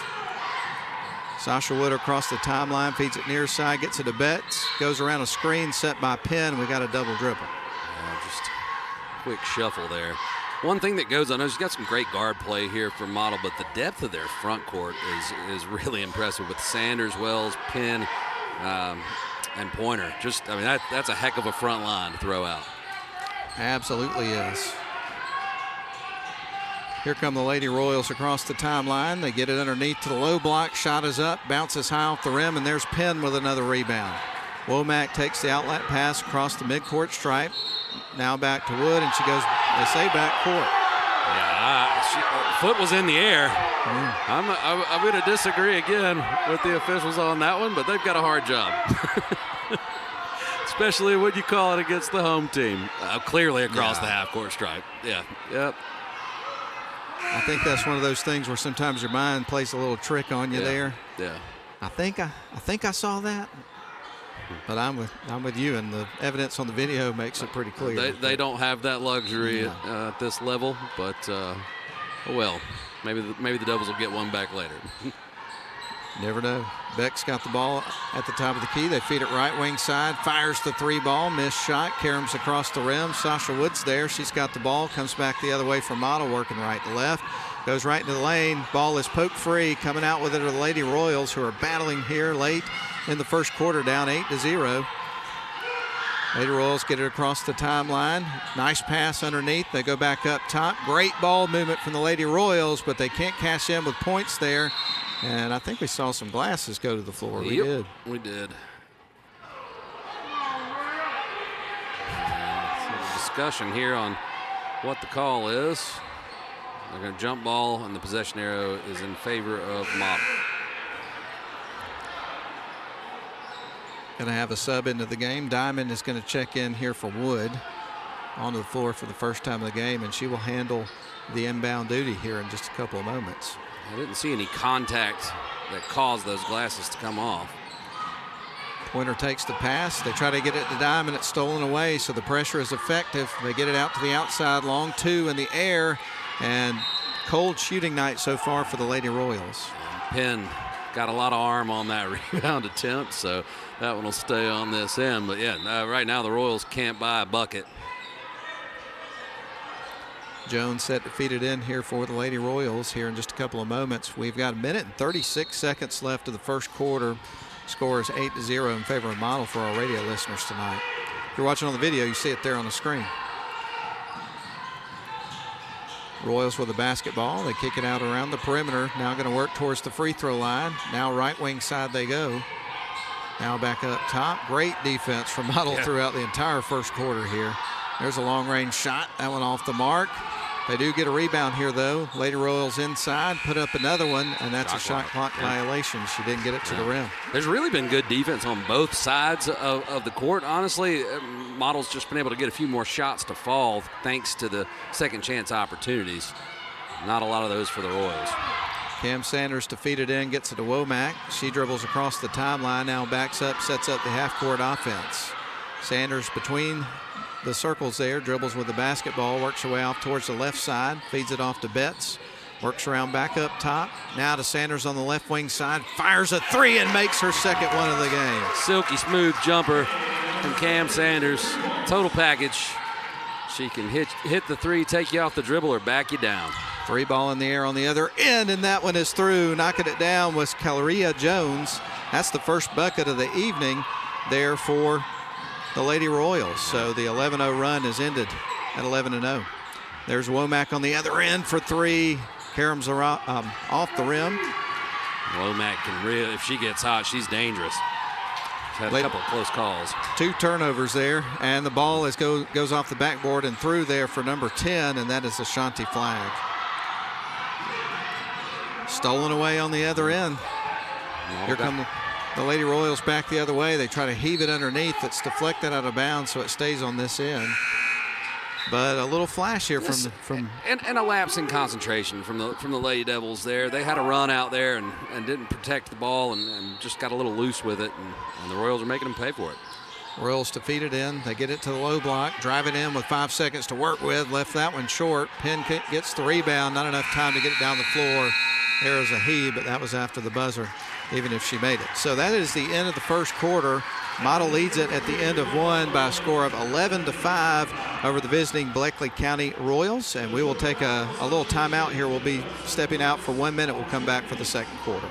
Sasha Wood across the timeline, feeds it near side, gets it to Betts, goes around a screen set by Penn. We got a double dribble. Yeah, just quick shuffle there. One thing that goes on, she's got some great guard play here for Model, but the depth of their front court is really impressive with Sanders, Wells, Penn, and Pointer. Just, I mean, that's a heck of a front line to throw out. Absolutely is. Here come the Lady Royals across the timeline. They get it underneath to the low block. Shot is up, bounces high off the rim, and there's Penn with another rebound. Womack takes the outlet pass across the midcourt stripe. Now back to Wood, and she goes, they say back court. Yeah, foot was in the air. I'm going to disagree again with the officials on that one, but they've got a hard job. Especially when you call it against the home team. Clearly across the half-court stripe. Yeah, yep. I think that's one of those things where sometimes your mind plays a little trick on you there. Yeah. I think I saw that. But I'm with you, and the evidence on the video makes it pretty clear. They don't have that luxury at this level, but well, maybe the Devils will get one back later. Never know. Beck's got the ball at the top of the key. They feed it right wing side. Fires the 3 ball. Missed shot. Karams across the rim. Sasha Wood's there. She's got the ball. Comes back the other way for Model, working right to left. Goes right into the lane. Ball is poked free. Coming out with it are the Lady Royals, who are battling here late in the first quarter, down 8-0. Lady Royals get it across the timeline. Nice pass underneath. They go back up top. Great ball movement from the Lady Royals, but they can't cash in with points there. And I think we saw some glasses go to the floor. We did. We did. Some discussion here on what the call is. They're going to jump ball, and the possession arrow is in favor of Model. Going to have a sub into the game. Diamond is going to check in here for Wood onto the floor for the first time of the game, and she will handle the inbound duty here in just a couple of moments. I didn't see any contact that caused those glasses to come off. Pointer takes the pass. They try to get it to Diamond. It's stolen away, so the pressure is effective. They get it out to the outside. Long 2 in the air, and cold shooting night so far for the Lady Royals. Penn got a lot of arm on that rebound attempt, so that one will stay on this end. But yeah, right now the Royals can't buy a bucket. Jones set to feed it in here for the Lady Royals here in just a couple of moments. We've got 1 minute and 36 seconds left of the first quarter. Score is 8-0 in favor of Model for our radio listeners tonight. If you're watching on the video, you see it there on the screen. Royals with the basketball. They kick it out around the perimeter. Now going to work towards the free throw line. Now right wing side they go. Now back up top. Great defense from Model throughout the entire first quarter here. There's a long range shot. That one off the mark. They do get a rebound here, though. Lady Royals inside, put up another one, and that's a shot clock violation. She didn't get it to the rim. There's really been good defense on both sides of the court. Honestly, Model's just been able to get a few more shots to fall thanks to the second chance opportunities. Not a lot of those for the Royals. Cam Sanders to feed it in, gets it to Womack. She dribbles across the timeline, now backs up, sets up the half-court offense. Sanders between the circles there, dribbles with the basketball, works her way off towards the left side, feeds it off to Betts, works around back up top. Now to Sanders on the left wing side, fires a 3 and makes her second one of the game. Silky smooth jumper from Cam Sanders. Total package. She can hit the 3, take you off the dribble, or back you down. 3 ball in the air on the other end, and that one is through. Knocking it down was Caloria Jones. That's the first bucket of the evening there for the Lady Royals. So the 11-0 run is ended at 11-0. There's Womack on the other end for 3. Karams off the rim. Womack can really, if she gets hot, she's dangerous. She's had a couple of close calls. 2 turnovers there, and the ball goes off the backboard and through there for number 10, and that is Ashanti Flagg. Stolen away on the other end. Here come the Lady Royals back the other way. They try to heave it underneath. It's deflected out of bounds, so it stays on this end. But a little flash here from and a lapse in concentration from the Lady Devils there. They had a run out there and didn't protect the ball and just got a little loose with it, and the Royals are making them pay for it. Royals to feed it in. They get it to the low block, drive it in with 5 seconds to work with. Left that one short. Penn gets the rebound. Not enough time to get it down the floor. There was a heave, but that was after the buzzer, even if she made it. So that is the end of the first quarter. Model leads it at the end of 1 by a score of 11-5 over the visiting Bleckley County Royals. And we will take a little timeout here. We'll be stepping out for 1 minute. We'll come back for the second quarter.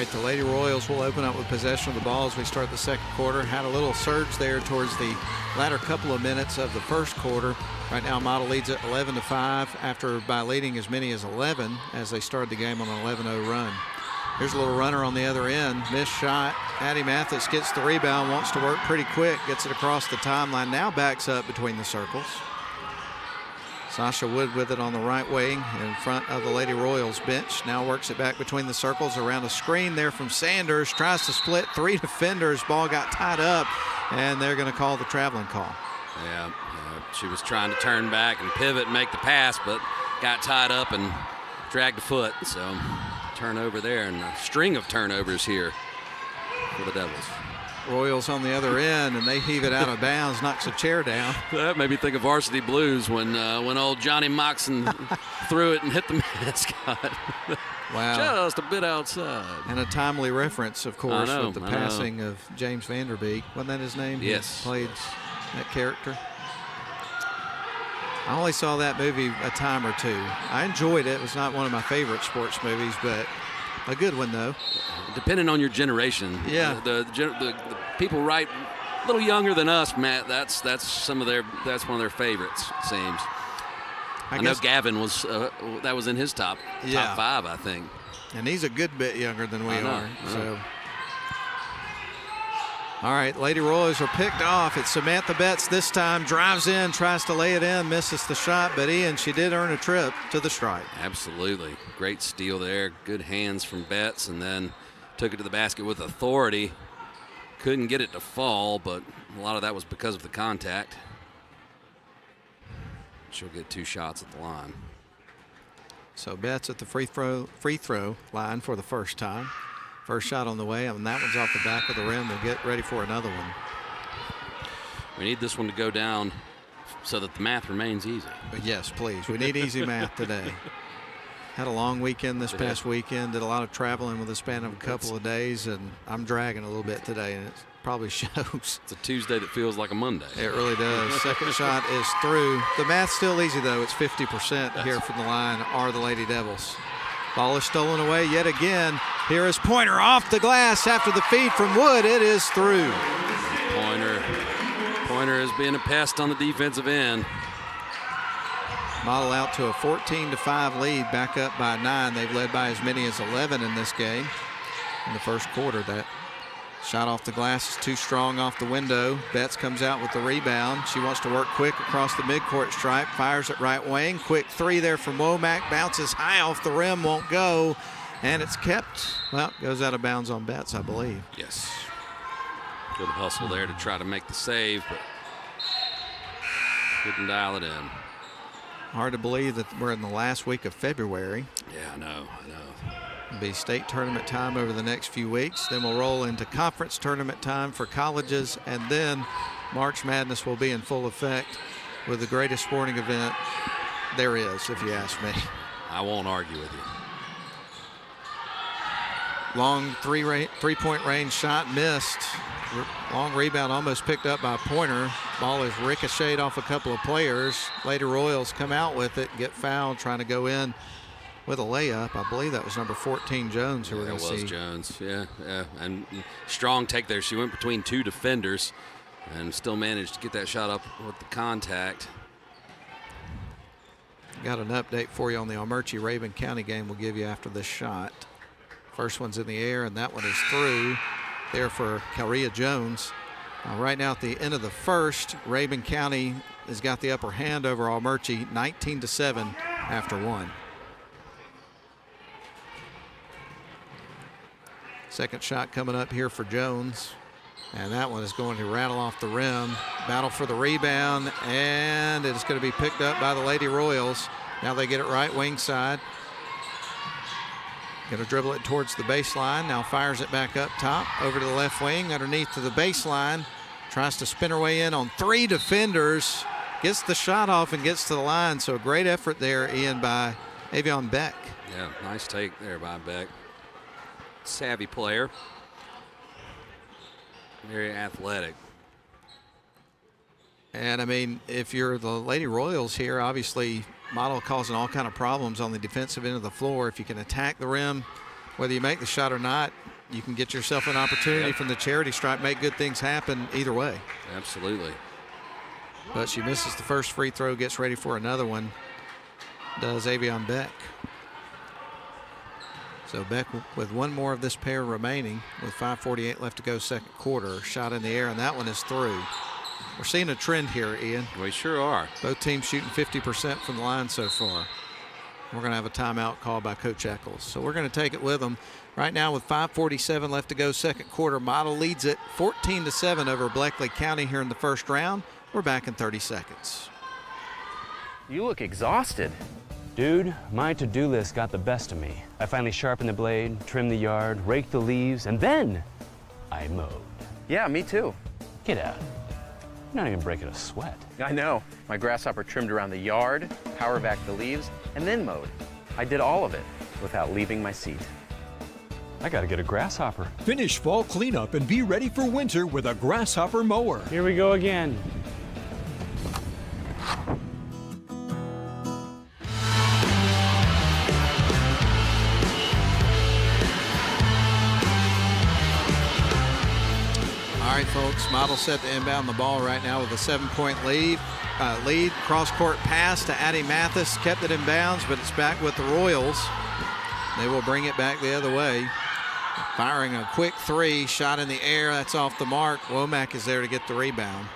right, the Lady Royals will open up with possession of the ball as we start the second quarter. Had a little surge there towards the latter couple of minutes of the first quarter. Right now, Model leads at 11-5 by leading as many as 11 as they started the game on an 11-0 run. Here's a little runner on the other end. Missed shot. Addie Mathis gets the rebound, wants to work pretty quick, gets it across the timeline, now backs up between the circles. Sasha Wood with it on the right wing in front of the Lady Royals bench. Now works it back between the circles around a screen there from Sanders. Tries to split 3 defenders. Ball got tied up, and they're going to call the traveling call. Yeah, she was trying to turn back and pivot and make the pass, but got tied up and dragged a foot. So turnover there, and a string of turnovers here for the Devils. Royals on the other end, and they heave it out of bounds, knocks a chair down. That made me think of Varsity Blues when old Johnny Moxon threw it and hit the mascot. Wow. Just a bit outside. And a timely reference, of course, with the passing of James Vanderbeek. Wasn't that his name? Yes. He played that character. I only saw that movie a time or two. I enjoyed it. It was not one of my favorite sports movies, but a good one, though. Depending on your generation. Yeah. The people right a little younger than us, Matt, that's one of their favorites, it seems. I know Gavin was that was in his top 5, I think. And he's a good bit younger than we are. So. All right, Lady Royals are picked off. It's Samantha Betts this time. Drives in, tries to lay it in, misses the shot. But, Ian, she did earn a trip to the stripe. Absolutely. Great steal there. Good hands from Betts, and then took it to the basket with authority. Couldn't get it to fall, but a lot of that was because of the contact. She'll get 2 shots at the line. So Betts at the free throw line for the first time. First shot on the way, and that one's off the back of the rim. They'll get ready for another one. We need this one to go down so that the math remains easy. Yes, please. We need easy math today. Had a long weekend this past weekend. Did a lot of traveling with a span of a couple of days, and I'm dragging a little bit today, and it probably shows. It's a Tuesday that feels like a Monday. It really does. Second shot is through. The math's still easy, though. It's 50% here from the line are the Lady Devils. Ball is stolen away yet again. Here is Pointer off the glass after the feed from Wood. It is through. Pointer is being a pest on the defensive end. Model out to a 14-5 lead, back up by 9. They've led by as many as 11 in this game in the first quarter. That shot off the glass is too strong off the window. Betts comes out with the rebound. She wants to work quick across the midcourt stripe. Fires it right wing. Quick 3 there from Womack. Bounces high off the rim. Won't go. And it's kept. Well, goes out of bounds on Betts, I believe. Yes. Good hustle there to try to make the save, but couldn't dial it in. Hard to believe that we're in the last week of February. Yeah, I know. It'll be state tournament time over the next few weeks. Then we'll roll into conference tournament time for colleges, and then March Madness will be in full effect with the greatest sporting event there is, if you ask me. I won't argue with you. Long three-point range shot missed. Long rebound almost picked up by Pointer. Ball is ricocheted off a couple of players. Lady Royals come out with it, get fouled, trying to go in with a layup. I believe that was number 14, Jones, who we're going to see. It was Jones, yeah. And strong take there. She went between 2 defenders and still managed to get that shot up with the contact. Got an update for you on the Almerchi-Rabun County game we'll give you after this shot. First one's in the air, and that one is through there for Calria Jones. Right now at the end of the first, Rabun County has got the upper hand over Almerchi, 19-7 after 1. Second shot coming up here for Jones, and that one is going to rattle off the rim. Battle for the rebound, and it is going to be picked up by the Lady Royals. Now they get it right wing side. Going to dribble it towards the baseline. Now fires it back up top over to the left wing, underneath to the baseline. Tries to spin her way in on 3 defenders. Gets the shot off and gets to the line. So a great effort there, Ian, by Avion Beck. Yeah, nice take there by Beck. Savvy player. Very athletic. And, I mean, if you're the Lady Royals here, obviously Model causing all kind of problems on the defensive end of the floor. If you can attack the rim, whether you make the shot or not, you can get yourself an opportunity from the charity stripe, make good things happen either way. Absolutely. But she misses the first free throw, gets ready for another one, does Avion Beck. So Beck with one more of this pair remaining with 5:48 left to go second quarter. Shot in the air, and that one is through. We're seeing a trend here, Ian. We sure are. Both teams shooting 50% from the line so far. We're going to have a timeout called by Coach Eccles. So we're going to take it with them. Right now with 5:47 left to go second quarter, Model leads it 14-7 over Bleckley County here in the first round. We're back in 30 seconds. You look exhausted. Dude, my to-do list got the best of me. I finally sharpened the blade, trimmed the yard, raked the leaves, and then I mowed. Yeah, me too. Get out. You're not even breaking a sweat. I know. My grasshopper trimmed around the yard, power vacked the leaves, and then mowed. I did all of it without leaving my seat. I gotta get a grasshopper. Finish fall cleanup and be ready for winter with a grasshopper mower. Here we go again. All right, folks, Model set to inbound the ball right now with a 7-point lead. Cross-court pass to Addie Mathis, kept it in bounds, but it's back with the Royals. They will bring it back the other way. Firing a quick three, shot in the air, that's off the mark. Womack is there to get the rebound.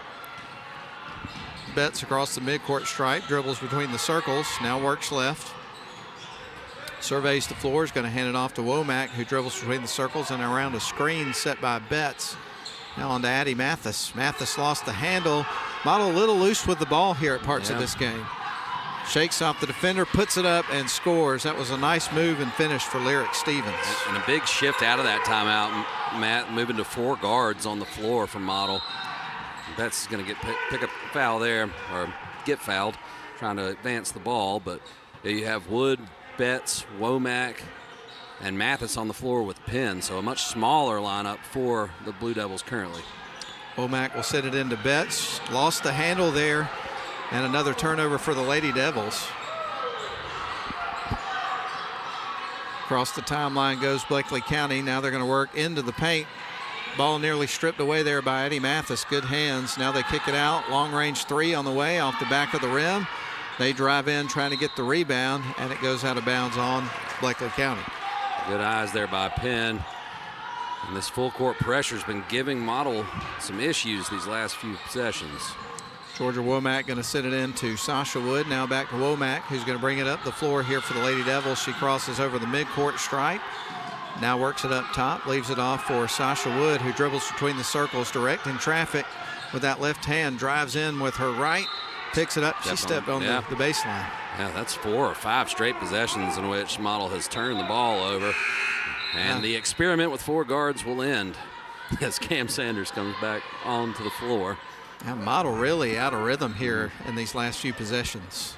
Betts across the midcourt stripe, dribbles between the circles, now works left. Surveys the floor, is going to hand it off to Womack, who dribbles between the circles and around a screen set by Betts. Now on to Addie Mathis. Mathis lost the handle. Model a little loose with the ball here at parts of this game. Shakes off the defender, puts it up, and scores. That was a nice move and finish for Lyric Stevens. And a big shift out of that timeout, Matt, moving to 4 guards on the floor for Model. Betts is going to pick up a foul there, or get fouled, trying to advance the ball. But you have Wood, Betts, Womack, and Mathis on the floor with Penn, so a much smaller lineup for the Blue Devils currently. Womack will set it into Betts. Lost the handle there, and another turnover for the Lady Devils. Across the timeline goes Bleckley County. Now they're going to work into the paint. Ball nearly stripped away there by Eddie Mathis. Good hands. Now they kick it out. Long range three on the way off the back of the rim. They drive in trying to get the rebound, and it goes out of bounds on Bleckley County. Good eyes there by Penn. And this full court pressure has been giving Model some issues these last few possessions. Georgia Womack going to sit it into Sasha Wood. Now back to Womack, who's going to bring it up the floor here for the Lady Devils. She crosses over the midcourt stripe. Now works it up top, leaves it off for Sasha Wood, who dribbles between the circles, directing traffic with that left hand, drives in with her right, picks it up. She stepped on the baseline. Yeah, that's 4 or 5 straight possessions in which Model has turned the ball over. And the experiment with 4 guards will end as Cam Sanders comes back onto the floor. Now Model really out of rhythm here in these last few possessions.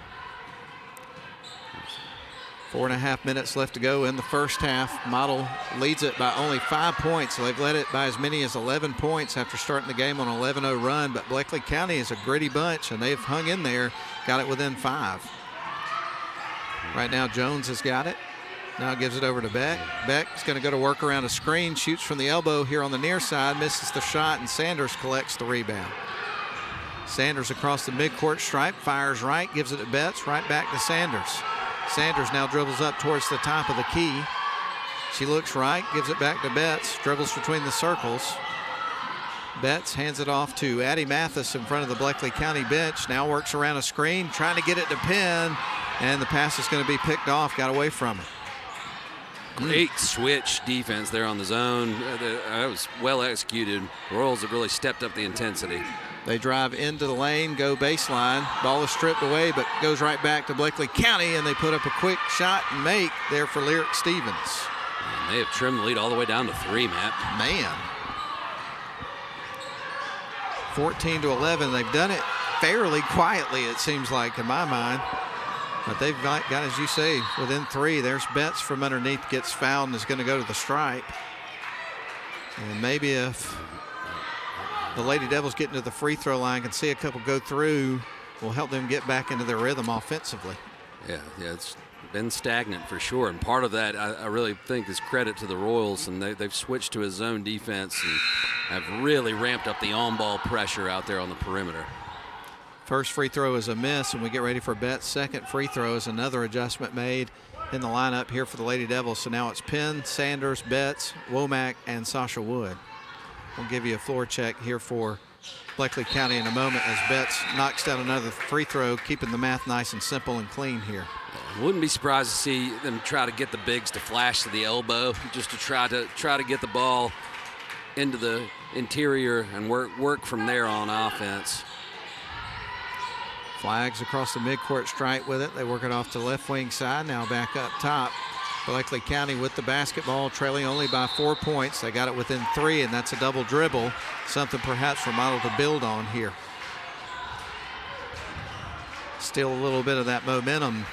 4.5 minutes left to go in the first half. Model leads it by only 5 points. So they've led it by as many as 11 points after starting the game on an 11-0 run. But Bleckley County is a gritty bunch, and they've hung in there, got it within 5. Right now Jones has got it. Now gives it over to Beck. Beck's going to go to work around a screen, shoots from the elbow here on the near side, misses the shot, and Sanders collects the rebound. Sanders across the midcourt stripe, fires right, gives it to Betts, right back to Sanders. Sanders now dribbles up towards the top of the key. She looks right, gives it back to Betts, dribbles between the circles. Betts hands it off to Addie Mathis in front of the Bleckley County bench. Now works around a screen, trying to get it to Penn, and the pass is going to be picked off, got away from it. Great switch defense there on the zone. That was well executed. Royals have really stepped up the intensity. They drive into the lane, go baseline. Ball is stripped away, but goes right back to Bleckley County, and they put up a quick shot and make there for Lyric Stevens. And they have trimmed the lead all the way down to 3, Matt. Man. 14-11. They've done it fairly quietly, it seems like, in my mind. But they've got, as you say, within 3. There's Betts from underneath, gets fouled and is going to go to the stripe. And maybe if the Lady Devils getting to the free throw line, can see a couple go through, will help them get back into their rhythm offensively. Yeah, it's been stagnant for sure. And part of that, I really think, is credit to the Royals, and they've switched to a zone defense and have really ramped up the on-ball pressure out there on the perimeter. First free throw is a miss, and we get ready for Betts' second free throw is another adjustment made in the lineup here for the Lady Devils. So now it's Penn, Sanders, Betts, Womack, and Sasha Wood. We'll give you a floor check here for Bleckley County in a moment as Betts knocks down another free throw, keeping the math nice and simple and clean here. Wouldn't be surprised to see them try to get the bigs to flash to the elbow, just to try to get the ball into the interior and work from there on offense. Flags across the midcourt stripe with it. They work it off to the left wing side. Now back up top. Bleckley County with the basketball, trailing only by 4 points. They got it within 3, and that's a double dribble. Something perhaps for Model to build on here. Still a little bit of that momentum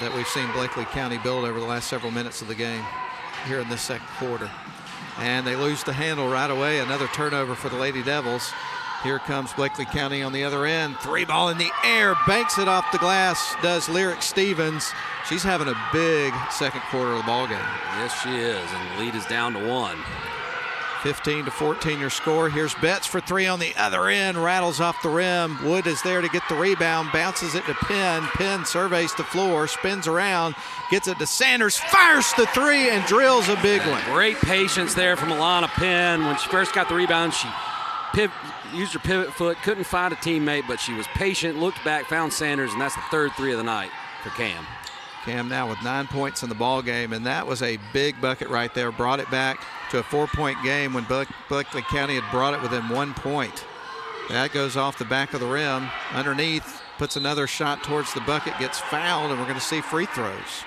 that we've seen Bleckley County build over the last several minutes of the game here in this second quarter. And they lose the handle right away. Another turnover for the Lady Devils. Here comes Bleckley County on the other end. 3 ball in the air, banks it off the glass, does Lyric Stevens. She's having a big second quarter of the ball game. Yes, she is, and the lead is down to 1. 15-14 your score. Here's Betts for 3 on the other end, rattles off the rim. Wood is there to get the rebound, bounces it to Penn. Penn surveys the floor, spins around, gets it to Sanders, fires the 3 and drills a big one. Great patience there from Alana Penn. When she first got the rebound, she used her pivot foot, couldn't find a teammate, but she was patient, looked back, found Sanders, and that's the third 3 of the night for Cam. Cam now with 9 points in the ball game, and that was a big bucket right there. Brought it back to a 4-point game when Bleckley County had brought it within 1 point. That goes off the back of the rim. Underneath, puts another shot towards the bucket, gets fouled, and we're going to see free throws.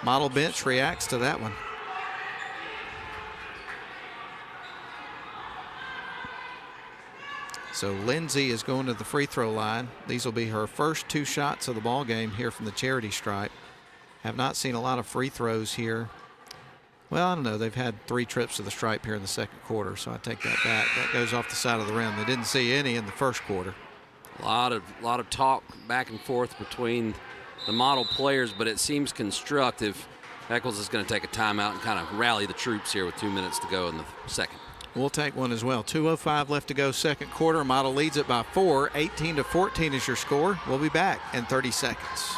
Model bench reacts to that one. So Lindsay is going to the free throw line. These will be her first 2 shots of the ball game here from the charity stripe. Have not seen a lot of free throws here. Well, I don't know. They've had 3 trips to the stripe here in the second quarter, so I take that back. That goes off the side of the rim. They didn't see any in the first quarter. A lot of talk back and forth between the Model players, but it seems constructive. Eccles is going to take a timeout and kind of rally the troops here with 2 minutes to go in the second. We'll take one as well. 2:05 left to go, second quarter. Model leads it by 4. 18-14 is your score. We'll be back in 30 seconds.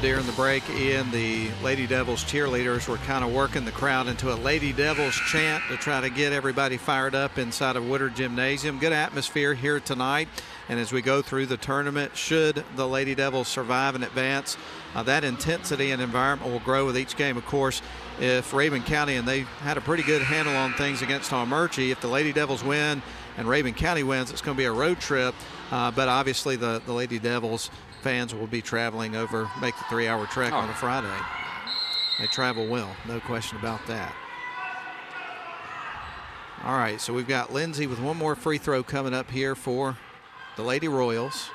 During the break, Ian, the Lady Devils cheerleaders were kind of working the crowd into a Lady Devils chant to try to get everybody fired up inside of Woodard Gymnasium. Good atmosphere here tonight. And as we go through the tournament, should the Lady Devils survive and advance, that intensity and environment will grow with each game. Of course, if Rabun County, and they had a pretty good handle on things against Almerchi, if the Lady Devils win and Rabun County wins, it's going to be a road trip. But obviously the Lady Devils fans will be traveling over, make the 3-hour trek on a Friday. They travel well, no question about that. All right, so we've got Lindsay with one more free throw coming up here for the Lady Royals.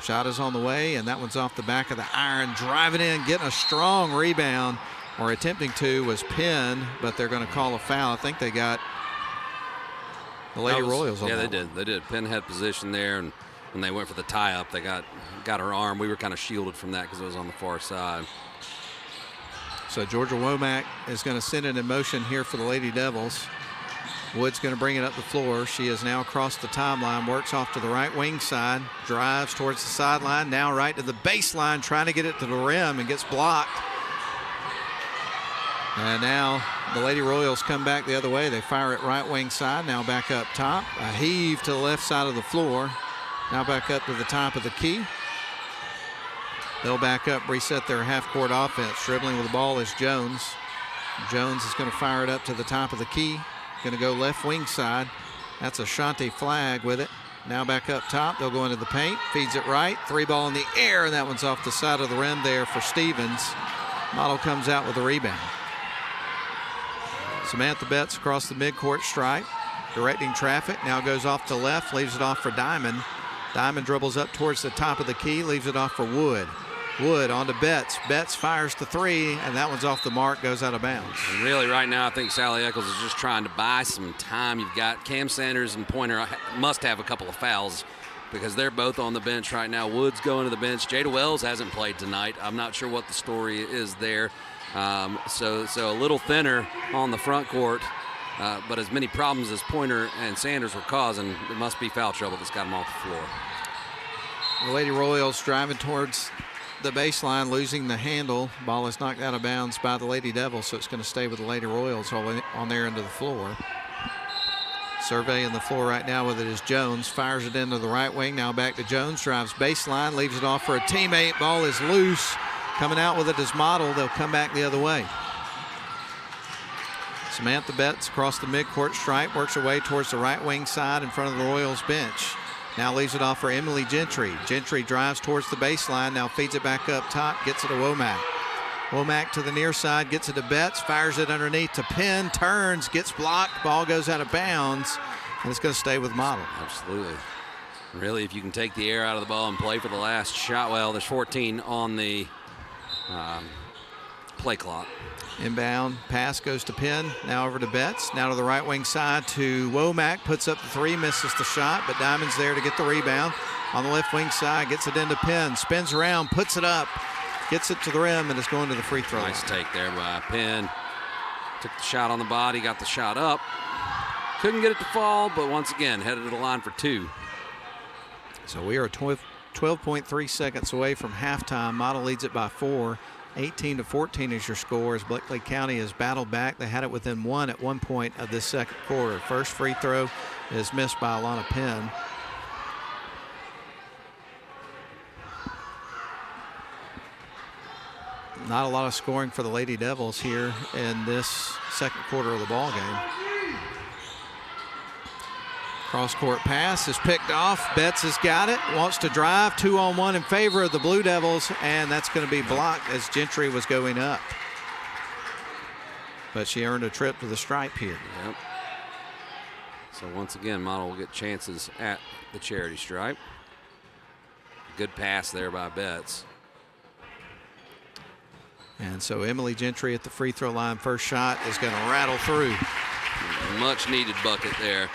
Shot is on the way, and that one's off the back of the iron. Driving in, getting a strong rebound, or attempting to, was Penn, but they're going to call a foul. I think they got the Lady Royals on. Yeah, they did. Penn had position there, and when they went for the tie-up, they got her arm. We were kind of shielded from that because it was on the far side. So Georgia Womack is going to send it in motion here for the Lady Devils. Wood's going to bring it up the floor. She is now across the timeline, works off to the right wing side, drives towards the sideline, now right to the baseline, trying to get it to the rim and gets blocked. And now the Lady Royals come back the other way. They fire it right wing side, now back up top. A heave to the left side of the floor. Now back up to the top of the key. They'll back up, reset their half-court offense. Dribbling with the ball is Jones. Jones is going to fire it up to the top of the key. Going to go left wing side. That's Ashanti Flagg with it. Now back up top. They'll go into the paint. Feeds it right. 3-ball in the air, and that one's off the side of the rim there for Stevens. Model comes out with a rebound. Samantha Betts across the midcourt stripe, directing traffic. Now goes off to left, leaves it off for Diamond. Diamond dribbles up towards the top of the key, leaves it off for Wood. Wood on to Betts. Betts fires the three, and that one's off the mark, goes out of bounds. And really, right now, I think Sally Eccles is just trying to buy some time. You've got Cam Sanders and Pointer must have a couple of fouls because they're both on the bench right now. Wood's going to the bench. Jada Wells hasn't played tonight. I'm not sure what the story is there. So a little thinner on the front court, but as many problems as Pointer and Sanders were causing, it must be foul trouble that's got them off the floor. The Lady Royals driving towards the baseline, losing the handle. Ball is knocked out of bounds by the Lady Devils, so it's going to stay with the Lady Royals on their end of the floor. Surveying the floor right now with it is Jones. Fires it into the right wing. Now back to Jones. Drives baseline. Leaves it off for a teammate. Ball is loose. Coming out with it is Model. They'll come back the other way. Samantha Betts across the midcourt stripe. Works her way towards the right wing side in front of the Royals bench. Now leaves it off for Emily Gentry. Gentry drives towards the baseline. Now feeds it back up top. Gets it to Womack. Womack to the near side. Gets it to Betts. Fires it underneath to Penn. Turns. Gets blocked. Ball goes out of bounds. And it's going to stay with Model. Absolutely. Really, if you can take the air out of the ball and play for the last shot. Well, there's 14 on the play clock. Inbound pass goes to Penn. Now over to Betts. Now to the right wing side to Womack. Puts up the three, misses the shot, but Diamond's there to get the rebound. On the left wing side, gets it into Penn. Spins around, puts it up, gets it to the rim, and it's going to the free throw line. Nice take there by Penn. Took the shot on the body, got the shot up. Couldn't get it to fall, but once again, headed to the line for two. So we are 12.3 seconds away from halftime. Model leads it by 4. 18-14 is your score as Bleckley County has battled back. They had it within one at one point of this second quarter. First free throw is missed by Alana Penn. Not a lot of scoring for the Lady Devils here in this second quarter of the ball game. Cross-court pass is picked off. Betts has got it, wants to drive. 2-on-1 in favor of the Blue Devils, and that's going to be blocked as Gentry was going up. But she earned a trip to the stripe here. Yep. So once again, Model will get chances at the charity stripe. Good pass there by Betts. And so Emily Gentry at the free throw line. First shot is going to rattle through. Much needed bucket there.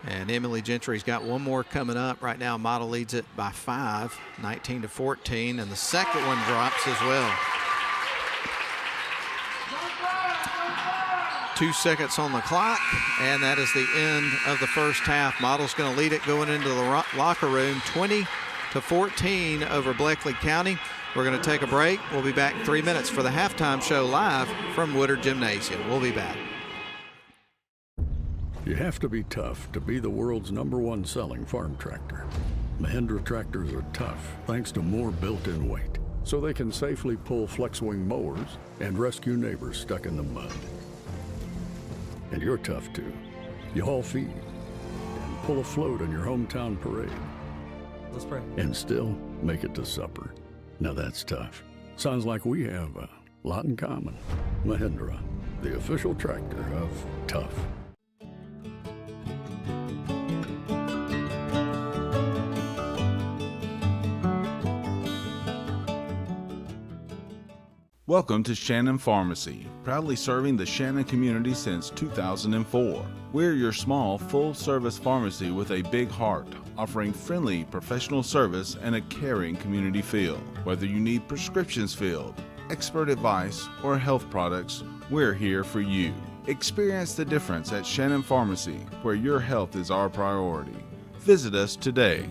And Emily Gentry's got one more coming up. Right now, Model leads it by 5, 19-14, and the second one drops as well. 2 seconds on the clock, and that is the end of the first half. Model's going to lead it going into the locker room, 20-14 over Bleckley County. We're going to take a break. We'll be back in 3 minutes for the halftime show live from Woodard Gymnasium. We'll be back. You have to be tough to be the world's #1 selling farm tractor. Mahindra tractors are tough thanks to more built-in weight, so they can safely pull flex-wing mowers and rescue neighbors stuck in the mud. And you're tough too. You haul feed and pull a float in your hometown parade. Let's pray. And still make it to supper. Now that's tough. Sounds like we have a lot in common. Mahindra, the official tractor of tough. Welcome to Shannon Pharmacy, proudly serving the Shannon community since 2004. We're your small, full-service pharmacy with a big heart, offering friendly, professional service and a caring community feel. Whether you need prescriptions filled, expert advice, or health products, we're here for you. Experience the difference at Shannon Pharmacy, where your health is our priority. Visit us today.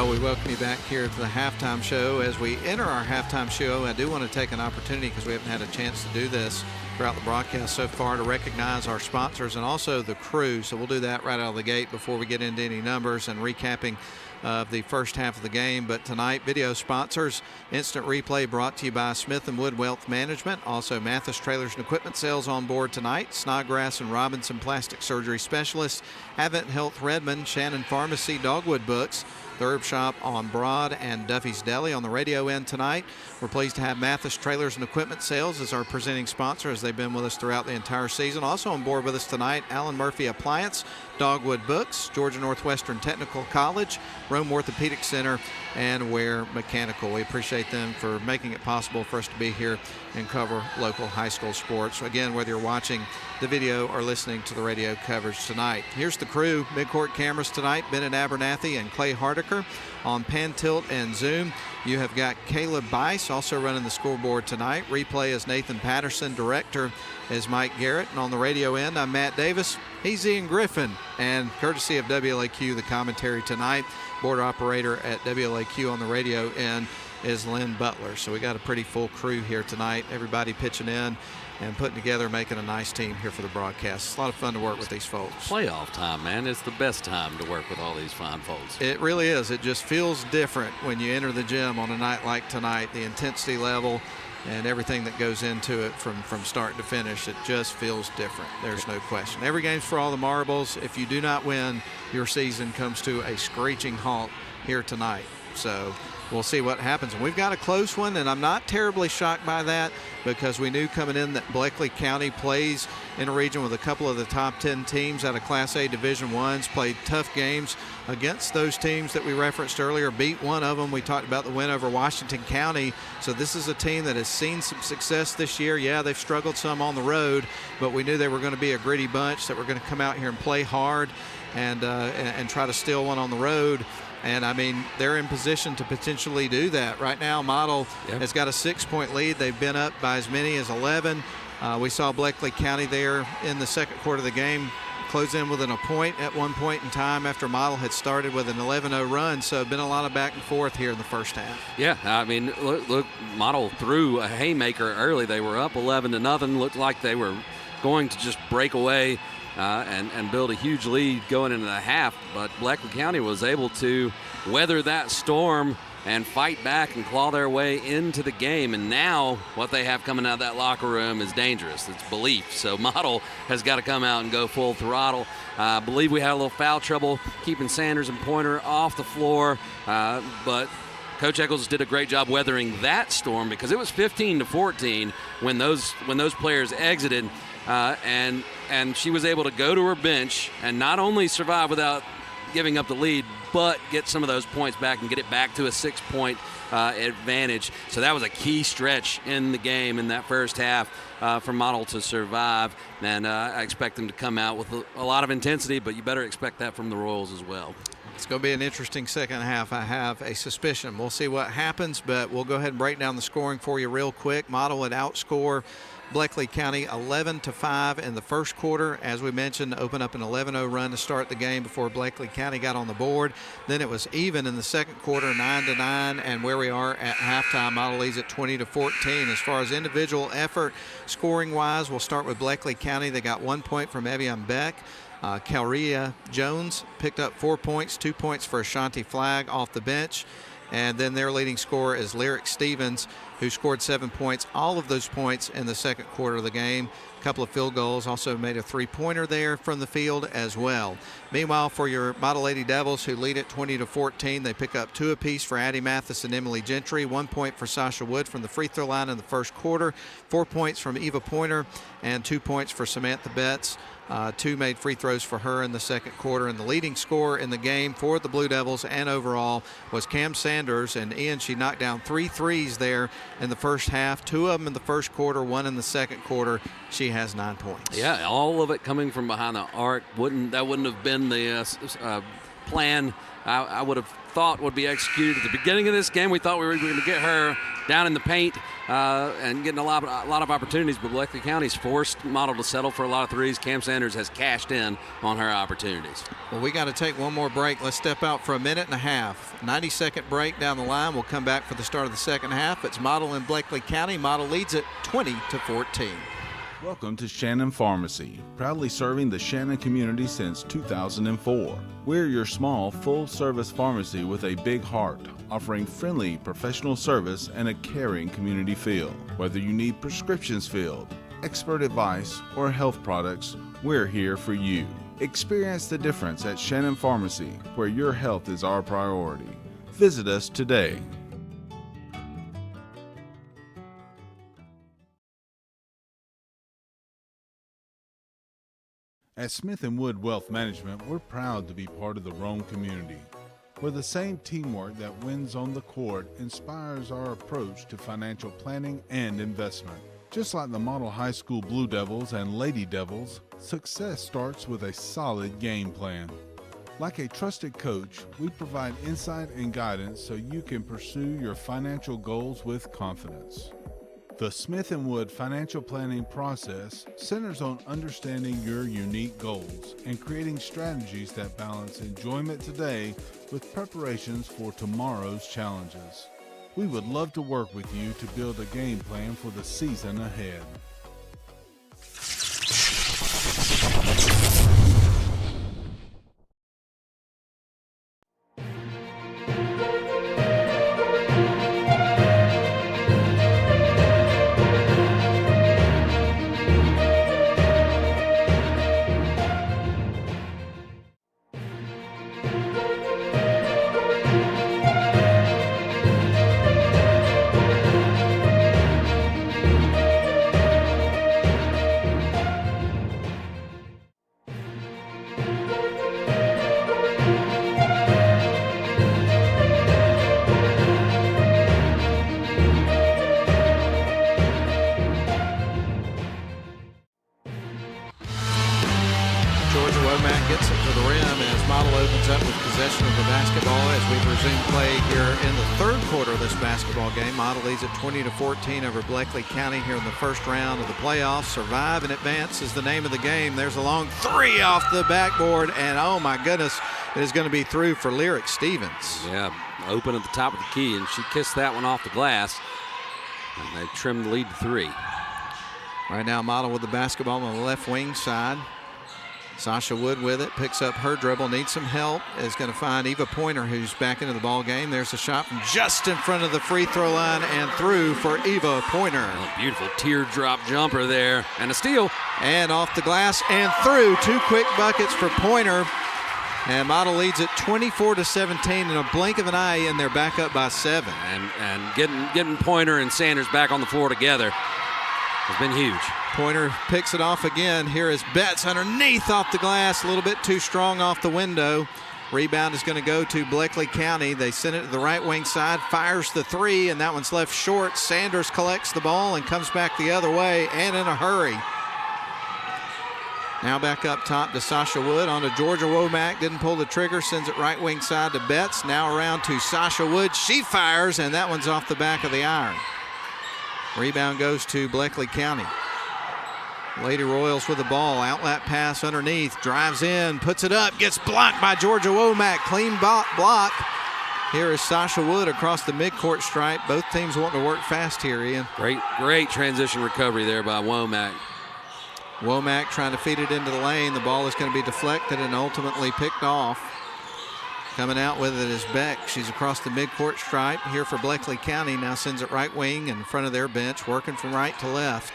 Well, we welcome you back here to the halftime show. As we enter our halftime show, I do want to take an opportunity, because we haven't had a chance to do this throughout the broadcast so far, to recognize our sponsors and also the crew. So we'll do that right out of the gate before we get into any numbers and recapping of the first half of the game. But tonight, video sponsors: Instant Replay brought to you by Smith & Wood Wealth Management. Also, Mathis Trailers and Equipment Sales on board tonight. Snodgrass and Robinson Plastic Surgery Specialists. Advent Health Redmond. Shannon Pharmacy. Dogwood Books. The Herb Shop on Broad, and Duffy's Deli on the radio end tonight. We're pleased to have Mathis Trailers and Equipment Sales as our presenting sponsor, as they've been with us throughout the entire season. Also on board with us tonight, Allen Murphy Appliance, Dogwood Books, Georgia Northwestern Technical College, Rome Orthopedic Center, and Ware Mechanical. We appreciate them for making it possible for us to be here and cover local high school sports. Again, whether you're watching the video or listening to the radio coverage tonight. Here's the crew. Midcourt cameras tonight: Bennett Abernathy and Clay Hardiker. On Pan Tilt and Zoom, you have got Caleb Bice also running the scoreboard tonight. Replay is Nathan Patterson. Director is Mike Garrett. And on the radio end, I'm Matt Davis. He's Ian Griffin. And courtesy of WLAQ, the commentary tonight. Board operator at WLAQ on the radio end is Lynn Butler. So we got a pretty full crew here tonight. Everybody pitching in and putting together, making a nice team here for the broadcast. It's a lot of fun to work with these folks. Playoff time, man. It's the best time to work with all these fine folks. It really is. It just feels different when you enter the gym on a night like tonight. The intensity level and everything that goes into it from start to finish, it just feels different. There's no question. Every game's for all the marbles. If you do not win, your season comes to a screeching halt here tonight. So we'll see what happens. And we've got a close one, and I'm not terribly shocked by that, because we knew coming in that Bleckley County plays in a region with a couple of the top 10 teams out of Class A Division I's, played tough games against those teams that we referenced earlier, beat one of them. We talked about the win over Washington County. So this is a team that has seen some success this year. Yeah, they've struggled some on the road, but we knew they were going to be a gritty bunch that were going to come out here and play hard and try to steal one on the road. And, I mean, they're in position to potentially do that. Right now, Model has got a 6-point lead. They've been up by as many as 11. We saw Bleckley County there in the second quarter of the game close in within a point at one point in time after Model had started with an 11-0 run. So been a lot of back and forth here in the first half. Yeah, I mean, look, Model threw a haymaker early. They were up 11-0. Looked like they were going to just break away and build a huge lead going into the half, but Bleckley County was able to weather that storm and fight back and claw their way into the game. And now what they have coming out of that locker room is dangerous. It's belief. So Model has got to come out and go full throttle. I believe we had a little foul trouble keeping Sanders and Pointer off the floor, but Coach Eccles did a great job weathering that storm, because it was 15-14 when those players exited. And she was able to go to her bench and not only survive without giving up the lead, but get some of those points back and get it back to a 6-point advantage. So that was a key stretch in the game in that first half for Model to survive. And I expect them to come out with a lot of intensity, but you better expect that from the Royals as well. It's going to be an interesting second half. I have a suspicion. We'll see what happens, but we'll go ahead and break down the scoring for you real quick. Model would outscore Bleckley County 11-5 in the first quarter. As we mentioned, open up an 11-0 run to start the game before Bleckley County got on the board. Then it was even in the second quarter, 9-9, and where we are at halftime, Model leads at 20-14. As far as individual effort, scoring-wise, we'll start with Bleckley County. They got 1 point from Evian Beck. Calria Jones picked up 4 points, 2 points for Ashanti Flagg off the bench. And then their leading scorer is Lyric Stevens, who scored 7 points, all of those points in the second quarter of the game. A couple of field goals, also made a three-pointer there from the field as well. Meanwhile, for your Model Lady Devils, who lead at 20-14, they pick up 2 apiece for Addie Mathis and Emily Gentry, 1 point for Sasha Wood from the free throw line in the first quarter, 4 points from Eva Pointer, and 2 points for Samantha Betts. 2 made free throws for her in the second quarter. And the leading scorer in the game for the Blue Devils and overall was Cam Sanders. And Ian, she knocked down 3 threes there in the first half, 2 of them in the first quarter, 1 in the second quarter. She has 9 points. Yeah, all of it coming from behind the arc. That wouldn't have been the plan I would have thought would be executed at the beginning of this game. We thought we were going to get her down in the paint and getting a lot of opportunities, but Bleckley County's forced Model to settle for a lot of threes. Cam Sanders has cashed in on her opportunities. Well, we got to take one more break. Let's step out for a minute and a half. 90-second break down the line. We'll come back for the start of the second half. It's Model in Bleckley County. Model leads it 20-14. Welcome to Shannon Pharmacy, proudly serving the Shannon community since 2004. We're your small, full-service pharmacy with a big heart, offering friendly professional service and a caring community feel. Whether you need prescriptions filled, expert advice, or health products, we're here for you. Experience the difference at Shannon Pharmacy, where your health is our priority. Visit us today. At Smith & Wood Wealth Management, we're proud to be part of the Rome community, where the same teamwork that wins on the court inspires our approach to financial planning and investment. Just like the Model High School Blue Devils and Lady Devils, success starts with a solid game plan. Like a trusted coach, we provide insight and guidance so you can pursue your financial goals with confidence. The Smith & Wood financial planning process centers on understanding your unique goals and creating strategies that balance enjoyment today with preparations for tomorrow's challenges. We would love to work with you to build a game plan for the season ahead. Leads at 20-14 over Bleckley County here in the first round of the playoffs. Survive and advance is the name of the game. There's a long three off the backboard, and oh my goodness, it is going to be through for Lyric Stevens. Yeah, open at the top of the key, and she kissed that one off the glass, and they trimmed the lead to 3. Right now, Model with the basketball on the left wing side. Sasha Wood with it, picks up her dribble, needs some help, is going to find Eva Pointer, who's back into the ball game. There's a shot from just in front of the free throw line and through for Eva Pointer. Oh, beautiful teardrop jumper there, and a steal. And off the glass and through. 2 quick buckets for Pointer. And Model leads it 24-17 in a blink of an eye, and they're back up by 7. And getting Pointer and Sanders back on the floor together has been huge. Pointer picks it off again. Here is Betts underneath off the glass, a little bit too strong off the window. Rebound is going to go to Bleckley County. They send it to the right wing side, fires the 3, and that one's left short. Sanders collects the ball and comes back the other way, and in a hurry. Now back up top to Sasha Wood, on to Georgia Womack. Didn't pull the trigger, sends it right wing side to Betts. Now around to Sasha Wood. She fires, and that one's off the back of the iron. Rebound goes to Bleckley County. Lady Royals with the ball. Outlet pass underneath. Drives in, puts it up, gets blocked by Georgia Womack. Clean block. Here is Sasha Wood across the midcourt stripe. Both teams wanting to work fast here, Ian. Great transition recovery there by Womack. Womack trying to feed it into the lane. The ball is going to be deflected and ultimately picked off. Coming out with it is Beck. She's across the midcourt stripe here for Bleckley County. Now sends it right wing in front of their bench, working from right to left.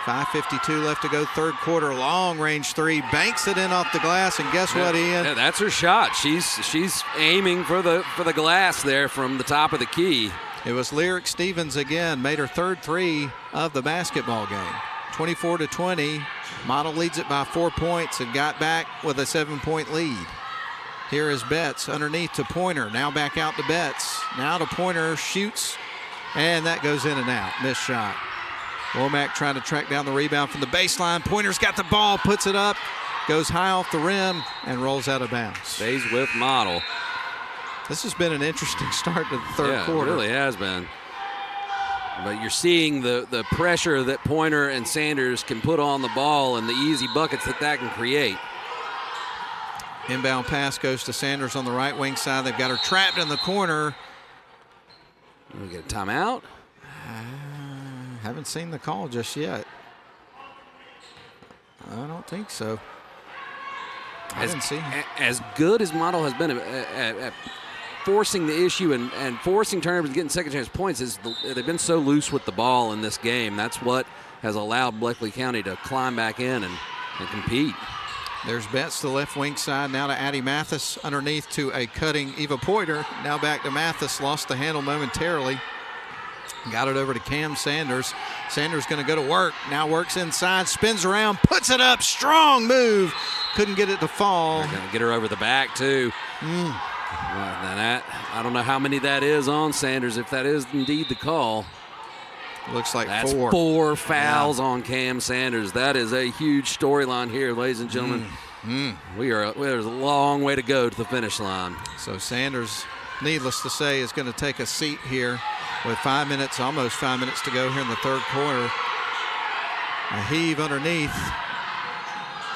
5:52 left to go, third quarter. Long range 3, banks it in off the glass, and guess what, Ian? Yeah, that's her shot. She's aiming for the glass there from the top of the key. It was Lyric Stevens again, made her third 3 of the basketball game. 24-20. Model leads it by 4 points and got back with a 7-point lead. Here is Betts underneath to Pointer. Now back out to Betts. Now to Pointer, shoots, and that goes in and out. Missed shot. Womack trying to track down the rebound from the baseline. Pointer's got the ball, puts it up, goes high off the rim, and rolls out of bounds. Stays with Model. This has been an interesting start to the third quarter. It really has been. But you're seeing the pressure that Pointer and Sanders can put on the ball and the easy buckets that can create. Inbound pass goes to Sanders on the right wing side. They've got her trapped in the corner. We get a timeout? Haven't seen the call just yet. I don't think so. I didn't see. As good as Model has been at forcing the issue and forcing turnovers and getting second chance points, they've been so loose with the ball in this game. That's what has allowed Bleckley County to climb back in and compete. There's Betts to the left wing side. Now to Addie Mathis underneath to a cutting Eva Poiter. Now back to Mathis. Lost the handle momentarily. Got it over to Cam Sanders. Sanders going to go to work. Now works inside, spins around, puts it up. Strong move. Couldn't get it to fall. They're going to get her over the back, too. Well, I don't know how many that is on Sanders, if that is indeed the call. Looks like That's 4. 4 fouls on Cam Sanders. That is a huge storyline here, ladies and gentlemen. There's a long way to go to the finish line. So Sanders, needless to say, is going to take a seat here with almost 5 minutes to go here in the third quarter. A heave underneath.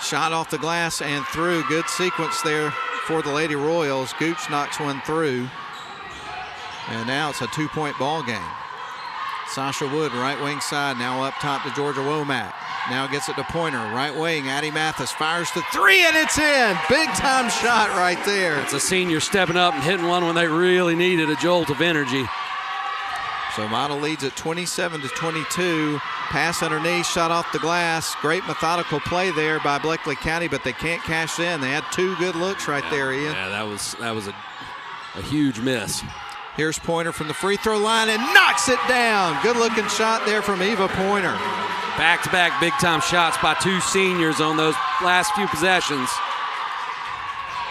Shot off the glass and through. Good sequence there for the Lady Royals. Gooch knocks one through. And now it's a 2-point ball game. Sasha Wood, right wing side, now up top to Georgia Womack. Now gets it to Pointer, right wing. Addie Mathis fires the 3, and it's in. Big time shot right there. It's a senior stepping up and hitting one when they really needed a jolt of energy. So Model leads at 27-22. Pass underneath, shot off the glass. Great methodical play there by Bleckley County, but they can't cash in. They had 2 good looks right there, Ian. Yeah, that was a huge miss. Here's Pointer from the free throw line and knocks it down. Good looking shot there from Eva Pointer. Back-to-back big-time shots by 2 seniors on those last few possessions.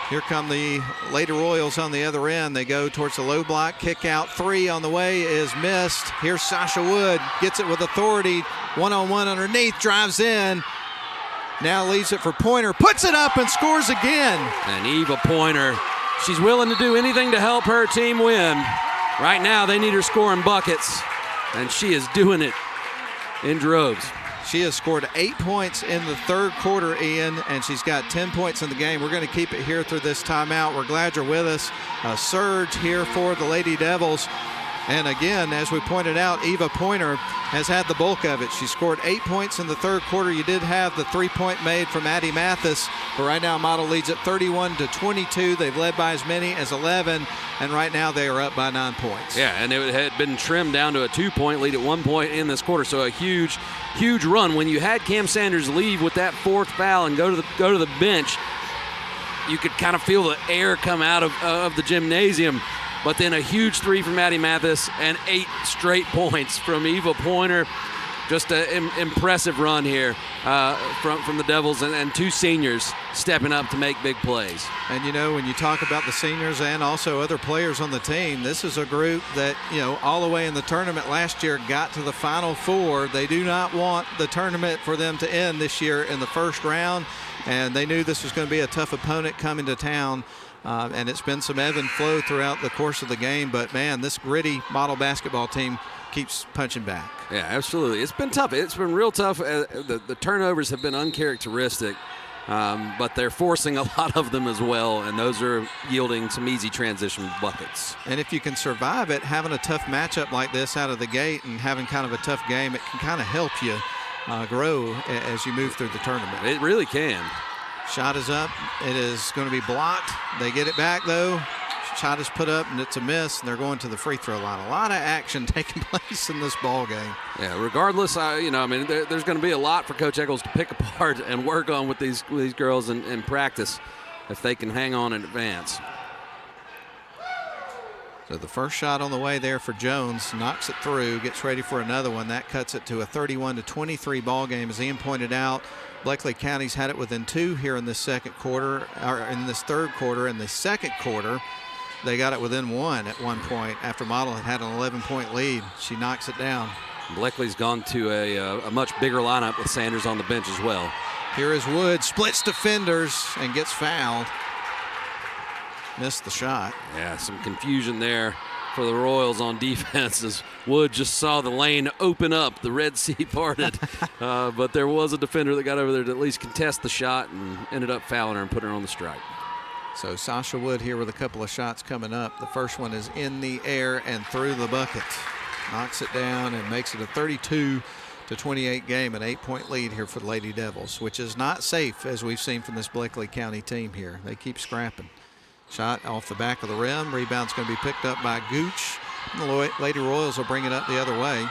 Here come the Lady Royals on the other end. They go towards the low block. Kick out 3 on the way is missed. Here's Sasha Wood. Gets it with authority. 1-on-1 underneath. Drives in. Now leaves it for Pointer. Puts it up and scores again. And Eva Pointer, she's willing to do anything to help her team win. Right now they need her scoring buckets, and she is doing it in droves. She has scored 8 points in the third quarter, Ian, and she's got 10 points in the game. We're going to keep it here through this timeout. We're glad you're with us. A surge here for the Lady Devils. And again, as we pointed out, Eva Pointer has had the bulk of it. She scored 8 points in the third quarter. You did have the 3-point made from Addie Mathis, but right now Model leads at 31-22. They've led by as many as 11, and right now they are up by 9 points. Yeah, and it had been trimmed down to a 2-point lead at 1 point in this quarter, so a huge run. When you had Cam Sanders leave with that 4th foul and go to the bench, you could kind of feel the air come out of the gymnasium. But then a huge 3 from Addie Mathis and 8 straight points from Eva Pointer. Just an impressive run here from the Devils and 2 seniors stepping up to make big plays. And, you know, when you talk about the seniors and also other players on the team, this is a group that, you know, all the way in the tournament last year got to the Final Four. They do not want the tournament for them to end this year in the first round, and they knew this was going to be a tough opponent coming to town. And it's been some ebb and flow throughout the course of the game. But, man, this gritty Model basketball team keeps punching back. Yeah, absolutely. It's been tough. It's been real tough. The turnovers have been uncharacteristic, but they're forcing a lot of them as well, and those are yielding some easy transition buckets. And if you can survive it, having a tough matchup like this out of the gate and having kind of a tough game, it can kind of help you grow as you move through the tournament. It really can. Shot is up. It is going to be blocked. They get it back, though. Shot is put up, and it's a miss, and they're going to the free throw line. A lot of action taking place in this ball game. Yeah, regardless, there's going to be a lot for Coach Eccles to pick apart and work on with these girls in practice if they can hang on and advance. So the first shot on the way there for Jones, knocks it through, gets ready for another one. That cuts it to a 31-23 ball game. As Ian pointed out, Bleckley County's had it within 2 here in this second quarter, or in this third quarter. In the second quarter, they got it within 1 at one point after Model had an 11-point lead. She knocks it down. Bleckley's gone to a much bigger lineup with Sanders on the bench as well. Here is Wood, splits defenders and gets fouled. Missed the shot. Yeah, some confusion there for the Royals on defense as Wood just saw the lane open up. The Red Sea parted. But there was a defender that got over there to at least contest the shot and ended up fouling her and putting her on the strike. So Sasha Wood here with a couple of shots coming up. The first one is in the air and through the bucket. Knocks it down and makes it a 32-28 game, an 8-point lead here for the Lady Devils, which is not safe as we've seen from this Bleckley County team here. They keep scrapping. Shot off the back of the rim. Rebound's going to be picked up by Gooch. And the Lady Royals will bring it up the other way.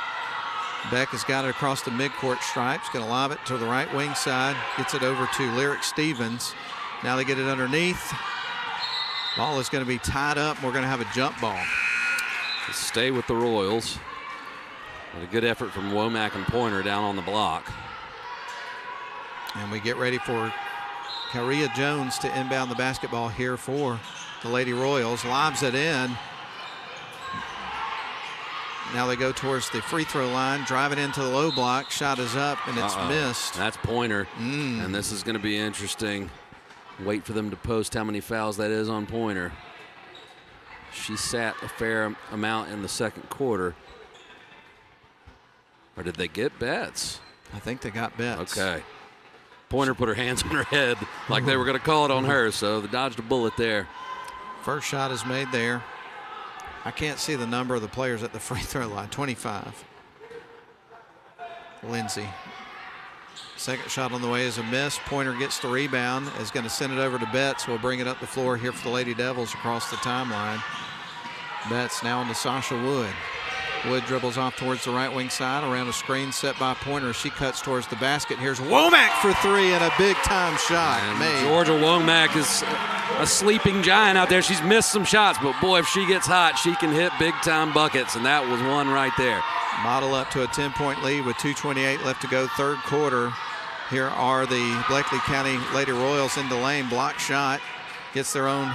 Beck has got it across the midcourt stripes. Going to lob it to the right wing side. Gets it over to Lyric Stevens. Now they get it underneath. Ball is going to be tied up. We're going to have a jump ball. Let's stay with the Royals. A good effort from Womack and Pointer down on the block. And we get ready for Karia Jones to inbound the basketball here for the Lady Royals. Lobs it in. Now they go towards the free throw line, drive it into the low block. Shot is up and it's missed. That's Pointer. And this is going to be interesting. Wait for them to post how many fouls that is on Pointer. She sat a fair amount in the second quarter. Or did they get bets? I think they got bets. Okay. Pointer put her hands on her head like they were going to call it on her, so they dodged a bullet there. First shot is made there. I can't see the number of the players at the free throw line. 25. Lindsay. Second shot on the way is a miss. Pointer gets the rebound, is going to send it over to Betts. We'll bring it up the floor here for the Lady Devils across the timeline. Betts now into Sasha Wood. Wood dribbles off towards the right wing side around a screen set by Pointer. She cuts towards the basket. Here's Womack for three and a big time shot made. Georgia Womack is a sleeping giant out there. She's missed some shots, but boy, if she gets hot, she can hit big time buckets, and that was one right there. Model up to a 10-point lead with 2:28 left to go, third quarter. Here are the Bleckley County Lady Royals in the lane. Block shot, gets their own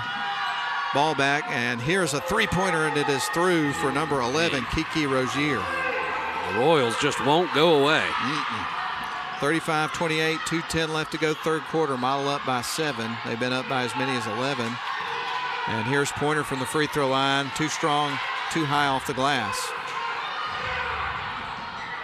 ball back, and here's a three-pointer, and it is through for number 11, Kiki Rozier. The Royals just won't go away. 35-28, 2:10 left to go, third quarter. Model up by 7. They've been up by as many as 11. And here's Pointer from the free throw line. Too strong, too high off the glass.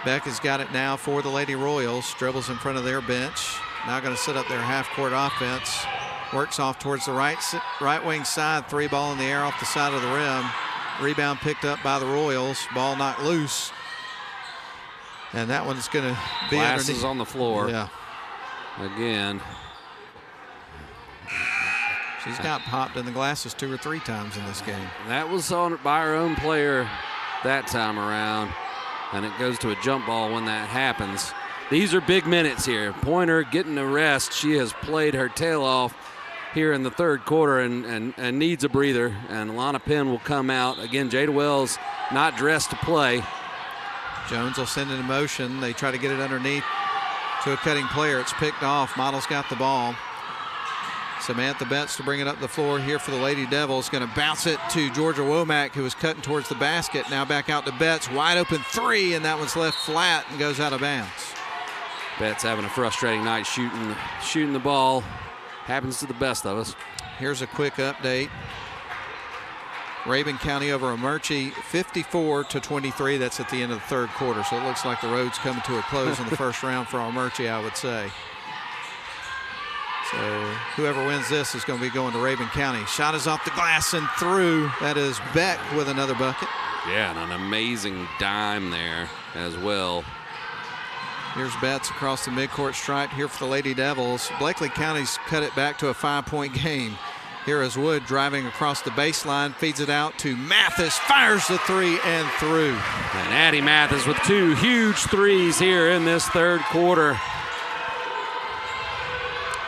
Beck has got it now for the Lady Royals. Dribbles in front of their bench. Now going to set up their half-court offense. Works off towards the right wing side. Three ball in the air off the side of the rim. Rebound picked up by the Royals. Ball knocked loose. And that one's going to be Glasses underneath. on the floor. Yeah. Again. She's got popped in the glasses 2 or 3 times in this game. That was on by her own player that time around. And it goes to a jump ball when that happens. These are big minutes here. Pointer getting a rest. She has played her tail off here in the third quarter and needs a breather. And Lana Penn will come out. Again, Jada Wells not dressed to play. Jones will send it in motion. They try to get it underneath to a cutting player. It's picked off. Model's got the ball. Samantha Betts to bring it up the floor here for the Lady Devils. Going to bounce it to Georgia Womack, who was cutting towards the basket. Now back out to Betts. Wide open three, and that one's left flat and goes out of bounds. Betts having a frustrating night shooting the ball. Happens to the best of us. Here's a quick update. Rabun County over Amerchi, 54-23. That's at the end of the third quarter. So it looks like the road's coming to a close in the first round for Amerchi, I would say. So whoever wins this is going to be going to Rabun County. Shot is off the glass and through. That is Beck with another bucket. Yeah, and an amazing dime there as well. Here's Betts across the midcourt stripe here for the Lady Devils. Bleckley County's cut it back to a 5-point game. Here is Wood driving across the baseline, feeds it out to Mathis, fires the three and through. And Addie Mathis with 2 huge threes here in this third quarter.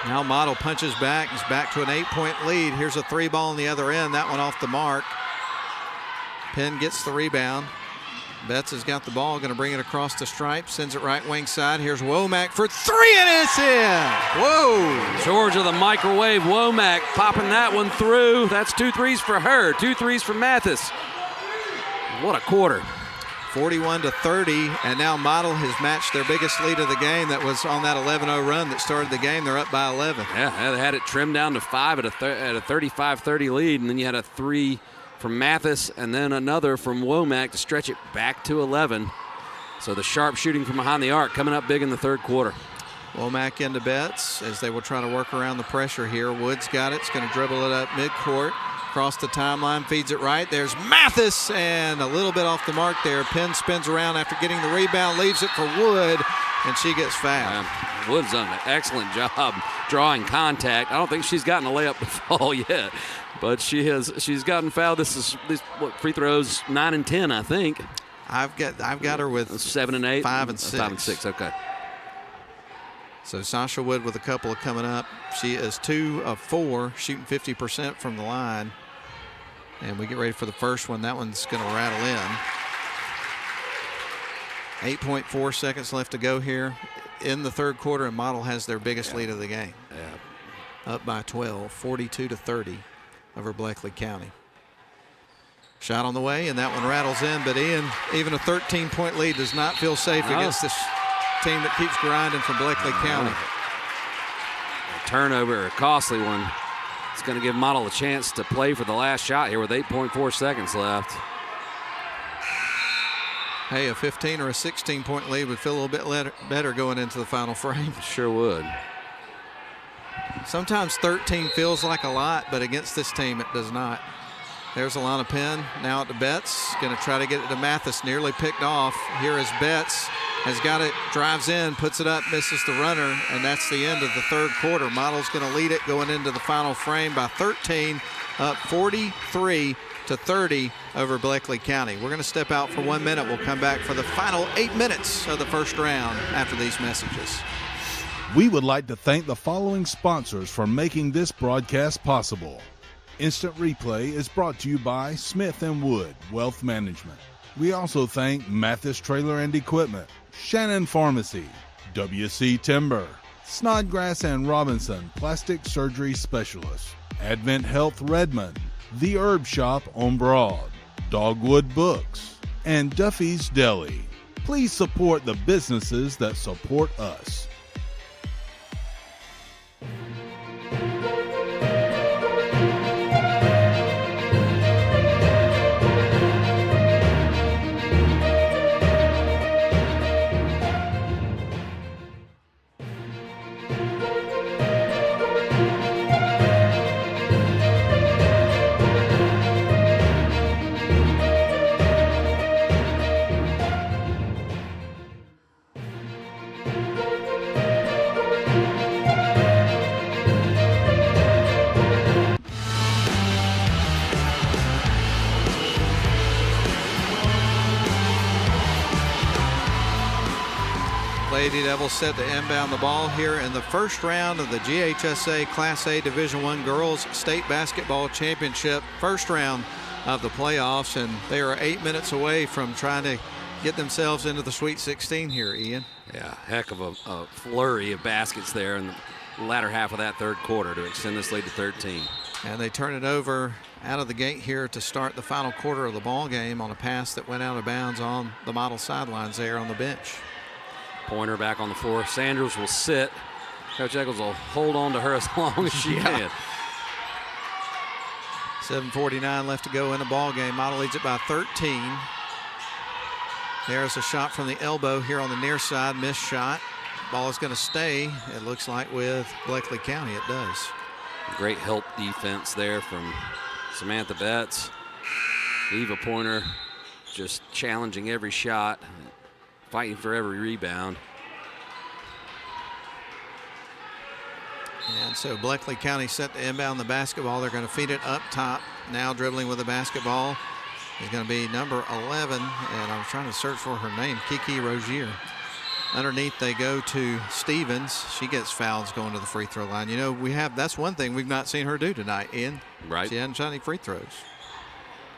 Now Model punches back. He's back to an 8-point lead. Here's a 3-ball on the other end. That one off the mark. Penn gets the rebound. Betts has got the ball, going to bring it across the stripe, sends it right wing side. Here's Womack for 3, and it's in. Whoa. Georgia, the microwave Womack, popping that one through. That's 2 threes for her, 2 threes for Mathis. What a quarter. 41-30, and now Model has matched their biggest lead of the game. That was on that 11-0 run that started the game. They're up by 11. Yeah, they had it trimmed down to 5 at a 35-30 lead, and then you had a 3 from Mathis and then another from Womack to stretch it back to 11. So the sharp shooting from behind the arc coming up big in the third quarter. Womack into Betts as they will try to work around the pressure here. Woods got it. It's going to dribble it up midcourt. Across the timeline, feeds it right. There's Mathis, and a little bit off the mark there. Penn spins around after getting the rebound, leaves it for Wood, and she gets fouled. Wood's done an excellent job drawing contact. I don't think she's gotten a layup to fall yet, but she's gotten fouled. This is what free throws 9 and 10, I think. I've got her with 7 and 8, 5 and 6. 5 and 6. Okay. So Sasha Wood with a couple of coming up. She is 2 of 4, shooting 50% from the line. And we get ready for the first one. That one's going to rattle in. 8.4 seconds left to go here in the third quarter, and Model has their biggest lead of the game. Yeah. Up by 12, 42-30 over Bleckley County. Shot on the way, and that one rattles in, but even a 13-point lead does not feel safe against this team that keeps grinding from Bleckley County. A turnover, a costly one. It's going to give Model a chance to play for the last shot here with 8.4 seconds left. Hey, a 15 or a 16-point lead would feel a little bit better going into the final frame. Sure would. Sometimes 13 feels like a lot, but against this team it does not. There's Alana Penn, now at the Betts. Going to try to get it to Mathis, nearly picked off. Here is Betts, has got it, drives in, puts it up, misses the runner, and that's the end of the third quarter. Model's going to lead it going into the final frame by 13, up 43-30 over Bleckley County. We're going to step out for 1 minute. We'll come back for the final 8 minutes of the first round after these messages. We would like to thank the following sponsors for making this broadcast possible. Instant Replay is brought to you by Smith & Wood Wealth Management. We also thank Mathis Trailer and Equipment, Shannon Pharmacy, WC Timber, Snodgrass and Robinson Plastic Surgery Specialists, Advent Health Redmond, The Herb Shop on Broad, Dogwood Books, and Duffy's Deli. Please support the businesses that support us. Lady Devils set to inbound the ball here in the first round of the GHSA Class A Division I Girls State Basketball Championship. First round of the playoffs, and they are 8 minutes away from trying to get themselves into the Sweet 16 here, Ian. Yeah, heck of a flurry of baskets there in the latter half of that third quarter to extend this lead to 13. And they turn it over out of the gate here to start the final quarter of the ball game on a pass that went out of bounds on the Model sidelines there on the bench. Pointer back on the floor. Sanders will sit. Coach Eccles will hold on to her as long as she can. 7:49 left to go in the ball game. Model leads it by 13. There's a shot from the elbow here on the near side. Missed shot. Ball is going to stay, it looks like, with Bleckley County. It does. Great help defense there from Samantha Betts. Eva Pointer just challenging every shot, fighting for every rebound. And so Bleckley County set to inbound the basketball. They're going to feed it up top. Now dribbling with the basketball is going to be number 11, and I'm trying to search for her name, Kiki Rozier. Underneath they go to Stevens. She gets fouls going to the free throw line. You know, that's one thing we've not seen her do tonight, Ian. Right. She hasn't shot any free throws.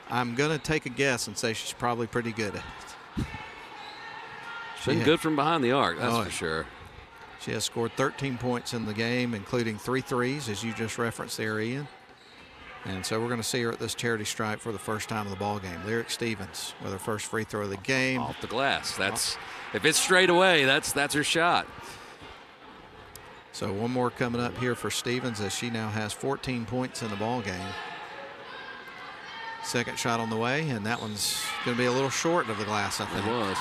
I'm going to take a guess and say she's probably pretty good at it. She's been good from behind the arc, that's for sure. She has scored 13 points in the game, including 3 threes, as you just referenced there, Ian. And so we're going to see her at this charity stripe for the first time in the ball game. Lyric Stevens with her first free throw of the game. Off the glass. If it's straight away, that's her shot. So one more coming up here for Stevens, as she now has 14 points in the ball game. Second shot on the way, and that one's going to be a little short of the glass, I think. It was.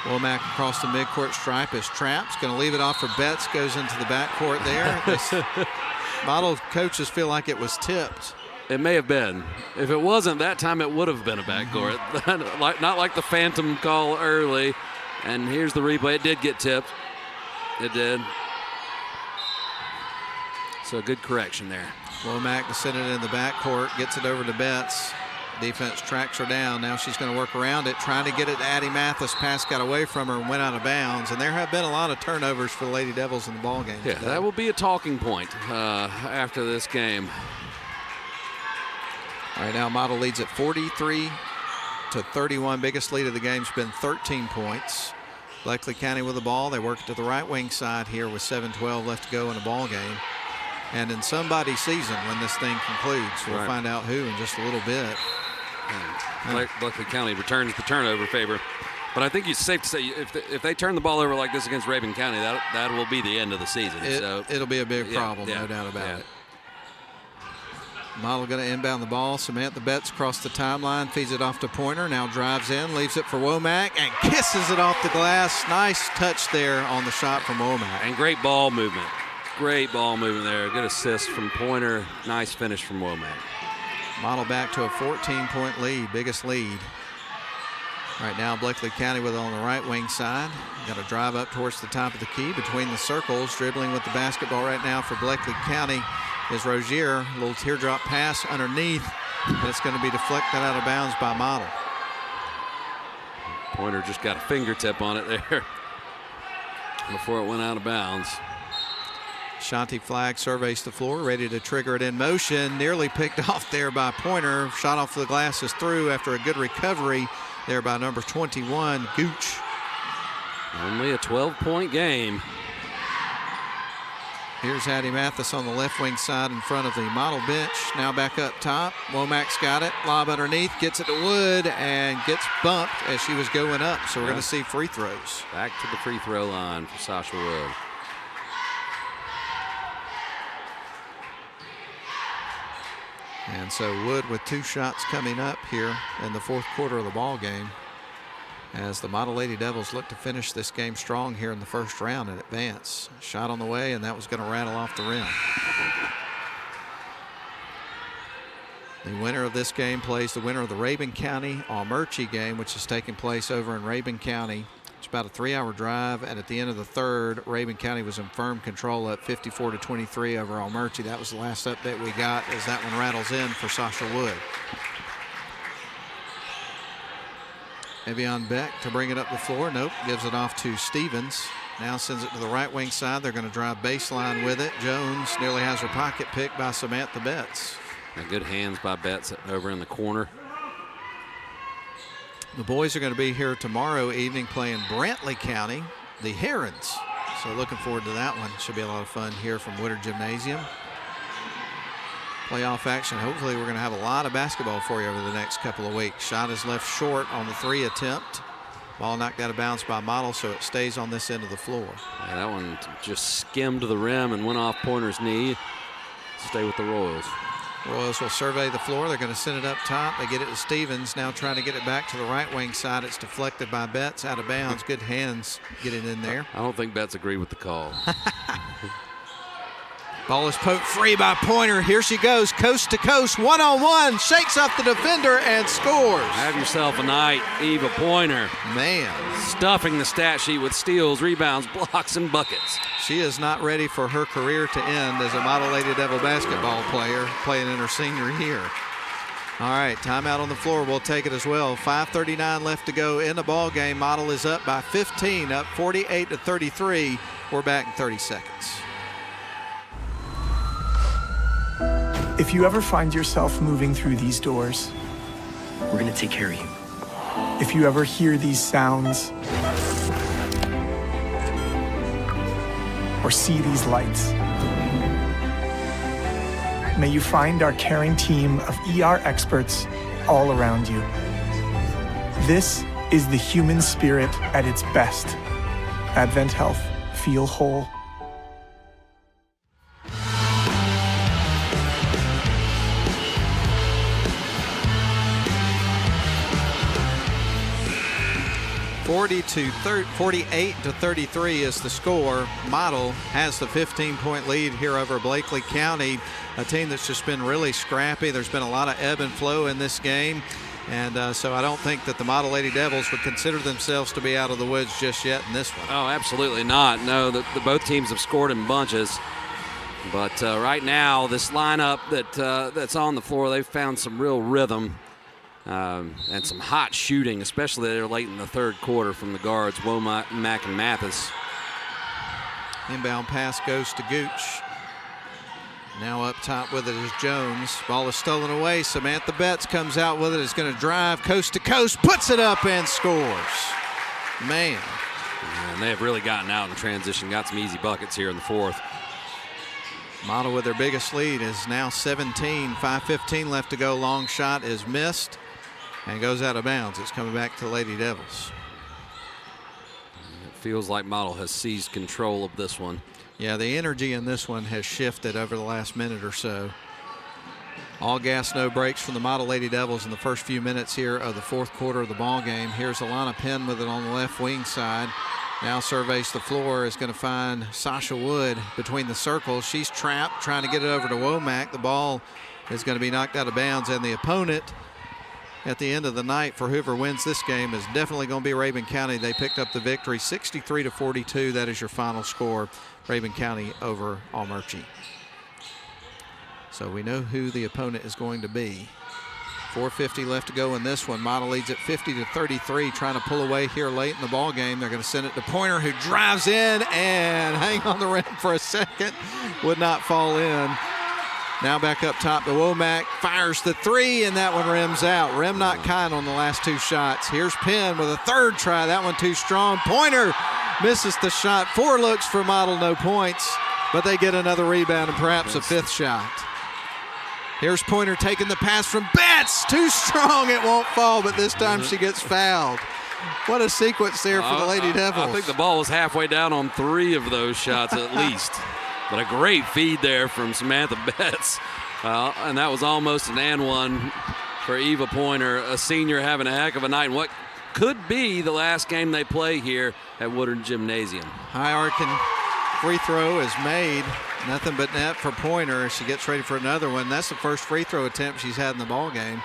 Womack across the midcourt stripe is trapped. Going to leave it off for Betts. Goes into the backcourt there. Model coaches feel like it was tipped. It may have been. If it wasn't, that time it would have been a backcourt. Not like the phantom call early. And here's the replay. It did get tipped. It did. So good correction there. Womack to send it in the backcourt, gets it over to Betts. Defense tracks her down. Now she's going to work around it, trying to get it to Addie Mathis. Pass got away from her and went out of bounds. And there have been a lot of turnovers for the Lady Devils in the ball game. Yeah, today. that will be a talking point after this game. All right, now Model leads at 43-31. Biggest lead of the game's been 13 points. Bleckley County with the ball. They work to the right wing side here with 7:12 left to go in the ball game. And in somebody's season when this thing concludes, we'll find out who in just a little bit. Bleckley County returns the turnover favor. But I think it's safe to say if they turn the ball over like this against Rabun County, that will be the end of the season. It'll be a big problem, no doubt about it. Model going to inbound the ball. Samantha Betts across the timeline, feeds it off to Pointer, now drives in, leaves it for Womack, and kisses it off the glass. Nice touch there on the shot from Womack. And great ball movement. Great ball movement there. Good assist from Pointer. Nice finish from Womack. Model back to a 14-point lead, biggest lead. Right now, Bleckley County with it on the right wing side. Got to drive up towards the top of the key between the circles. Dribbling with the basketball right now for Bleckley County is Rozier. A little teardrop pass underneath, but it's going to be deflected out of bounds by Model. Pointer just got a fingertip on it there before it went out of bounds. Shanti Flagg surveys the floor, ready to trigger it in motion. Nearly picked off there by Pointer. Shot off the glass is through after a good recovery there by number 21, Gooch. Only a 12-point game. Here's Addie Mathis on the left wing side in front of the Model bench. Now back up top. Womack's got it. Lob underneath. Gets it to Wood and gets bumped as she was going up. So we're going to see free throws. Back to the free throw line for Sasha Wood. And so Wood with 2 shots coming up here in the fourth quarter of the ball game as the Model Lady Devils look to finish this game strong here in the first round and advance. Shot on the way, and that was going to rattle off the rim. The winner of this game plays the winner of the Rabun County Almerchi game, which is taking place over in Rabun County. It's about a 3-hour drive, and at the end of the third, Rabun County was in firm control at 54-23 over Almerchi. That was the last update we got as that one rattles in for Sasha Wood. Evian Beck to bring it up the floor. Nope, gives it off to Stevens. Now sends it to the right wing side. They're going to drive baseline with it. Jones nearly has her pocket picked by Samantha Betts. And good hands by Betts over in the corner. The boys are going to be here tomorrow evening playing Brantley County, the Herons. So looking forward to that one. Should be a lot of fun here from Woodard Gymnasium. Playoff action. Hopefully we're going to have a lot of basketball for you over the next couple of weeks. Shot is left short on the 3 attempt. Ball knocked out of bounds by Model, so it stays on this end of the floor. Yeah, that one just skimmed the rim and went off Pointer's knee. Stay with the Royals. Royals will survey the floor. They're going to send it up top. They get it to Stevens. Now trying to get it back to the right wing side. It's deflected by Betts out of bounds. Good hands get it in there. I don't think Betts agreed with the call. Ball is poked free by Pointer. Here she goes, coast to coast, one-on-one, shakes up the defender and scores. Have yourself a night, Eva Pointer. Man. Stuffing the stat sheet with steals, rebounds, blocks, and buckets. She is not ready for her career to end as a Model Lady Devil basketball player playing in her senior year. All right, timeout on the floor. We'll take it as well. 5:39 left to go in the ball game. Model is up by 15, up 48-33. We're back in 30 seconds. If you ever find yourself moving through these doors, We're gonna take care of you. if you ever hear these sounds, or see these lights, may you find our caring team of ER experts all around you. This is the human spirit at its best. Advent Health. Feel whole. 48-33 is the score. Model has the 15-point lead here over Bleckley County, a team that's just been really scrappy. There's been a lot of ebb and flow in this game. And so I don't think that the Model Lady Devils would consider themselves to be out of the woods just yet in this one. Oh, absolutely not. No, both teams have scored in bunches. But right now, this lineup that's on the floor, they've found some real rhythm and some hot shooting, especially there late in the third quarter from the guards, Womack and Mathis. Inbound pass goes to Gooch. Now up top with it is Jones. Ball is stolen away. Samantha Betts comes out with it. Is going to drive coast to coast, puts it up and scores. Man. Yeah, and they have really gotten out in transition, got some easy buckets here in the fourth. Model with their biggest lead is now 17. 5:15 left to go. Long shot is missed and goes out of bounds. It's coming back to the Lady Devils. It feels like Model has seized control of this one. Yeah, the energy in this one has shifted over the last minute or so. All gas, no brakes from the Model Lady Devils in the first few minutes here of the fourth quarter of the ball game. Here's Alana Penn with it on the left wing side. Now surveys the floor, is going to find Sasha Wood between the circles. She's trapped, trying to get it over to Womack. The ball is going to be knocked out of bounds, and the opponent at the end of the night for whoever wins this game is definitely going to be Rabun County. They picked up the victory 63-42. That is your final score. Rabun County over Almerchi. So we know who the opponent is going to be. 4:50 left to go in this one. Model leads at 50-33, trying to pull away here late in the ball game. They're going to send it to Pointer, who drives in and hang on the rim for a second. Would not fall in. Now back up top to Womack, fires the three, and that one rims out. Rim not kind on the last two shots. Here's Penn with a third try. That one too strong. Pointer misses the shot. 4 looks for Model, no points, but they get another rebound and perhaps a fifth shot. Here's Pointer taking the pass from Betts. Too strong, it won't fall, but this time she gets fouled. What a sequence there for the Lady Devils. I think the ball was halfway down on 3 of those shots at least. But a great feed there from Samantha Betts. And that was almost an and one for Eva Pointer, a senior having a heck of a night. And what could be the last game they play here at Woodard Gymnasium. High arcing free throw is made. Nothing but net for Pointer. She gets ready for another one. That's the first free throw attempt she's had in the ball game.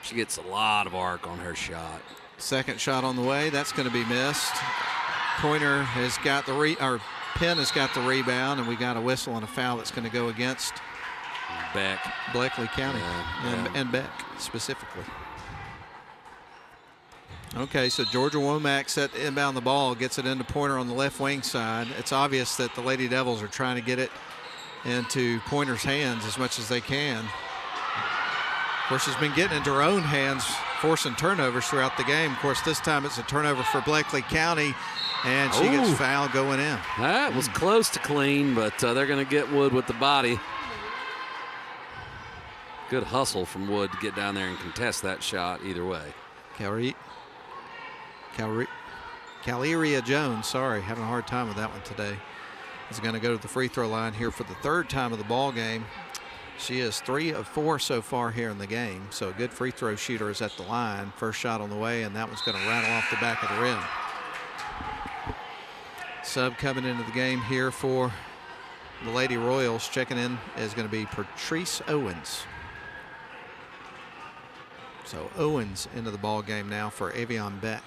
She gets a lot of arc on her shot. Second shot on the way. That's going to be missed. Pointer has got the Penn has got the rebound, and we got a whistle and a foul that's going to go against Beck. Bleckley County and Beck specifically. Okay, so Georgia Womack set to inbound the ball, gets it into Pointer on the left wing side. It's obvious that the Lady Devils are trying to get it into Pointer's hands as much as they can. Of course, she's been getting into her own hands, forcing turnovers throughout the game. Of course, this time it's a turnover for Bleckley County, and she gets fouled going in. That was close to clean, but they're going to get Wood with the body. Good hustle from Wood to get down there and contest that shot either way. Caleria Jones, sorry, having a hard time with that one today, is going to go to the free throw line here for the third time of the ball game. She is 3 of 4 so far here in the game, so a good free throw shooter is at the line. First shot on the way, and that one's going to rattle off the back of the rim. Sub coming into the game here for the Lady Royals, checking in is going to be Patrice Owens. So Owens into the ball game now for Avion Beck.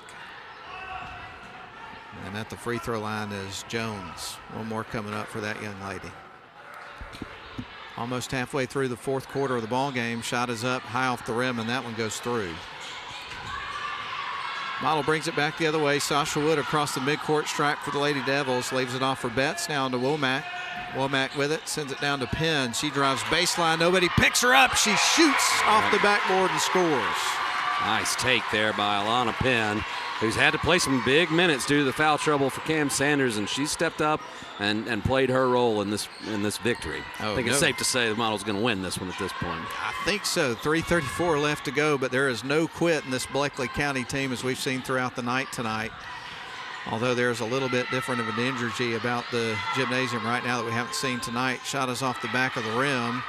And at the free throw line is Jones. One more coming up for that young lady. Almost halfway through the fourth quarter of the ball game. Shot is up high off the rim, and that one goes through. Model brings it back the other way. Sasha Wood across the midcourt stripe for the Lady Devils. Leaves it off for Betts, now into Womack. Womack with it, sends it down to Penn. She drives baseline, nobody picks her up. She shoots off the backboard and scores. Nice take there by Alana Penn, who's had to play some big minutes due to the foul trouble for Cam Sanders, and she stepped up and played her role in this victory. I think it's safe to say the Model's going to win this one at this point. I think so. 3:34 left to go, but there is no quit in this Bleckley County team as we've seen throughout the night tonight. Although there's a little bit different of an energy about the gymnasium right now that we haven't seen tonight. Shot is off the back of the rim.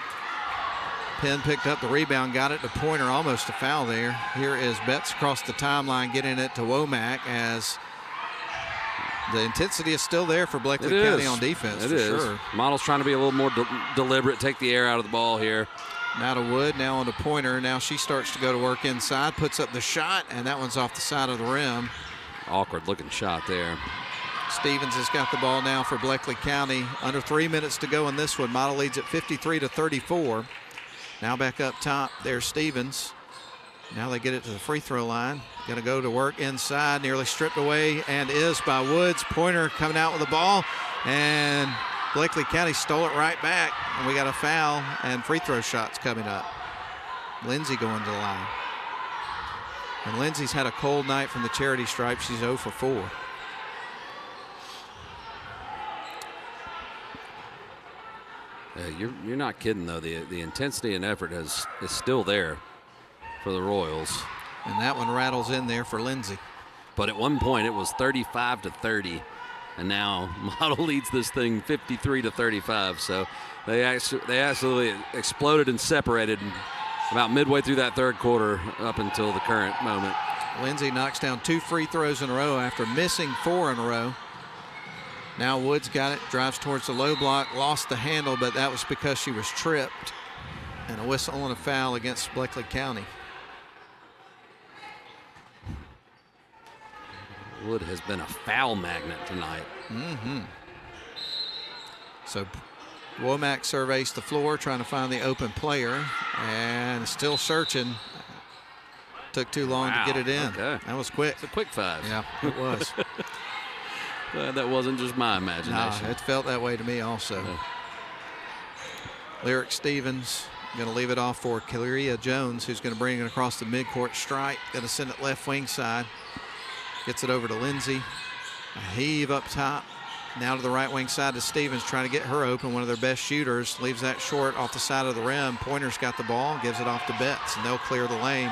Penn picked up the rebound, got it to Pointer, almost a foul there. Here is Betts across the timeline getting it to Womack as the intensity is still there for Bleckley County on defense. It is. Sure. Model's trying to be a little more deliberate, take the air out of the ball here. Now to Wood, now on to Pointer. Now she starts to go to work inside, puts up the shot, and that one's off the side of the rim. Awkward looking shot there. Stevens has got the ball now for Bleckley County. Under 3 minutes to go in this one. Model leads at 53-34. Now back up top, there's Stevens. Now they get it to the free throw line. Going to go to work inside, nearly stripped away, and is by Woods. Pointer coming out with the ball, and Bleckley County stole it right back. And we got a foul and free throw shots coming up. Lindsay going to the line. And Lindsay's had a cold night from the charity stripe. She's 0 for 4. You're not kidding, though. The intensity and effort is still there for the Royals. And that one rattles in there for Lindsay. But at one point, it was 35-30. And now Model leads this thing 53-35. So they absolutely exploded and separated about midway through that third quarter up until the current moment. Lindsay knocks down 2 free throws in a row after missing 4 in a row. Now Woods got it, drives towards the low block, lost the handle, but that was because she was tripped. And a whistle and a foul against Bleckley County. Wood has been a foul magnet tonight. So Womack surveys the floor, trying to find the open player, and still searching. Took too long to get it in. Okay. That was quick. It's a quick 5. Yeah, it was. Glad that wasn't just my imagination. Nah, it felt that way to me also. Yeah. Lyric Stevens going to leave it off for Kalia Jones, who's going to bring it across the midcourt stripe. Going to send it left wing side. Gets it over to Lindsay. A heave up top. Now to the right wing side to Stevens, trying to get her open, one of their best shooters. Leaves that short off the side of the rim. Pointer's got the ball, gives it off to Betts, and they'll clear the lane.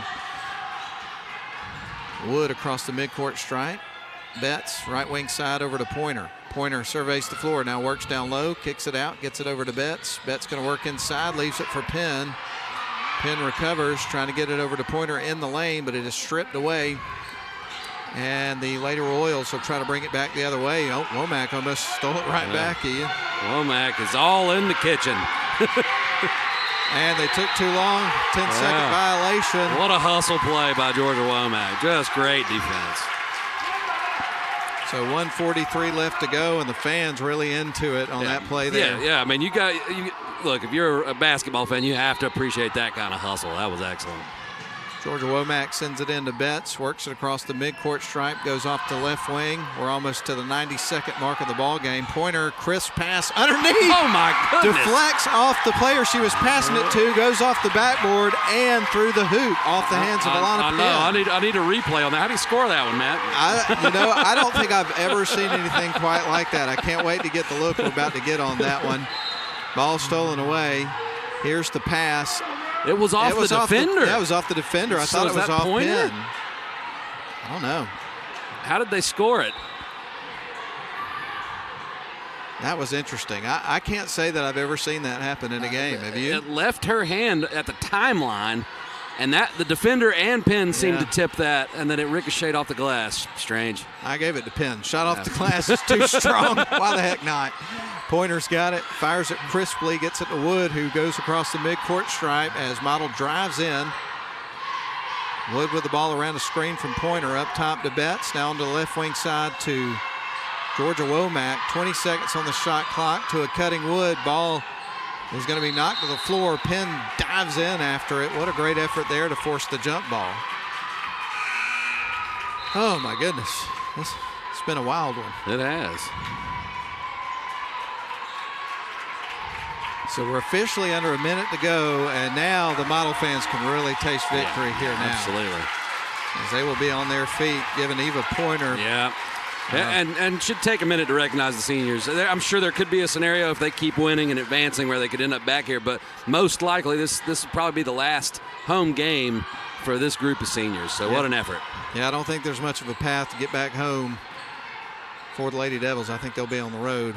Wood across the midcourt stripe. Betts, right wing side over to Pointer. Pointer surveys the floor, now works down low, kicks it out, gets it over to Betts. Betts going to work inside, leaves it for Penn. Penn recovers, trying to get it over to Pointer in the lane, but it is stripped away. And the Lady Royals will try to bring it back the other way. Oh, Womack almost stole it right back, Ian. Womack is all in the kitchen. And they took too long, 10-second violation. What a hustle play by Georgia Womack. Just great defense. So 1:43 left to go, and the fans really into it on that play there. Yeah. I mean, look, if you're a basketball fan, you have to appreciate that kind of hustle. That was excellent. Georgia Womack sends it into Betts, works it across the midcourt stripe, goes off the left wing. We're almost to the 92nd mark of the ball game. Pointer, crisp pass underneath. Oh my goodness. Deflects off the player she was passing it to, goes off the backboard and through the hoop, off the hands of Alana Penn. I need a replay on that. How do you score that one, Matt? I don't think I've ever seen anything quite like that. I can't wait to get the look we're about to get on that one. Ball stolen away. Here's the pass. It was off the defender. That was off the defender. I thought it was off Penn. I don't know. How did they score it? That was interesting. I can't say that I've ever seen that happen in a game. Have you? It left her hand at the timeline, and that the defender and Penn seemed to tip that, and then it ricocheted off the glass. Strange. I gave it to Penn. Shot off the glass is too strong. Why the heck not? Pointer's got it, fires it crisply, gets it to Wood, who goes across the midcourt stripe as Model drives in. Wood with the ball around the screen from Pointer, up top to Betts, now on to the left wing side to Georgia Womack. 20 seconds on the shot clock to a cutting Wood. Ball is going to be knocked to the floor. Penn dives in after it. What a great effort there to force the jump ball. Oh my goodness, it's been a wild one. It has. So we're officially under a minute to go, and now the Model fans can really taste victory here now. Absolutely. As they will be on their feet, giving Eva Pointer. Yeah. And should take a minute to recognize the seniors. I'm sure there could be a scenario if they keep winning and advancing where they could end up back here, but most likely this will probably be the last home game for this group of seniors. So what an effort. Yeah, I don't think there's much of a path to get back home for the Lady Devils. I think they'll be on the road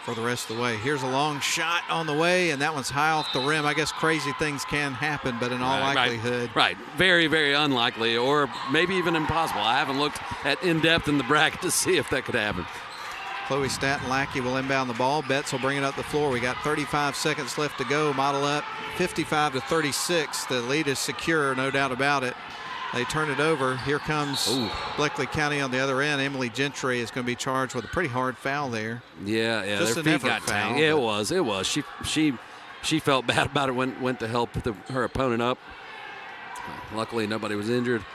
for the rest of the way. Here's a long shot on the way, and that one's high off the rim. I guess crazy things can happen, but in all likelihood. Right. Very, very unlikely, or maybe even impossible. I haven't looked at in-depth in the bracket to see if that could happen. Chloe Staten-Lackey will inbound the ball. Betts will bring it up the floor. We got 35 seconds left to go. Model up 55-36. The lead is secure, no doubt about it. They turn it over. Here comes Bleckley County on the other end. Emily Gentry is going to be charged with a pretty hard foul there. Yeah, just their an feet got effort foul. Yeah, it was. She felt bad about it when went to help her opponent up. Luckily, nobody was injured.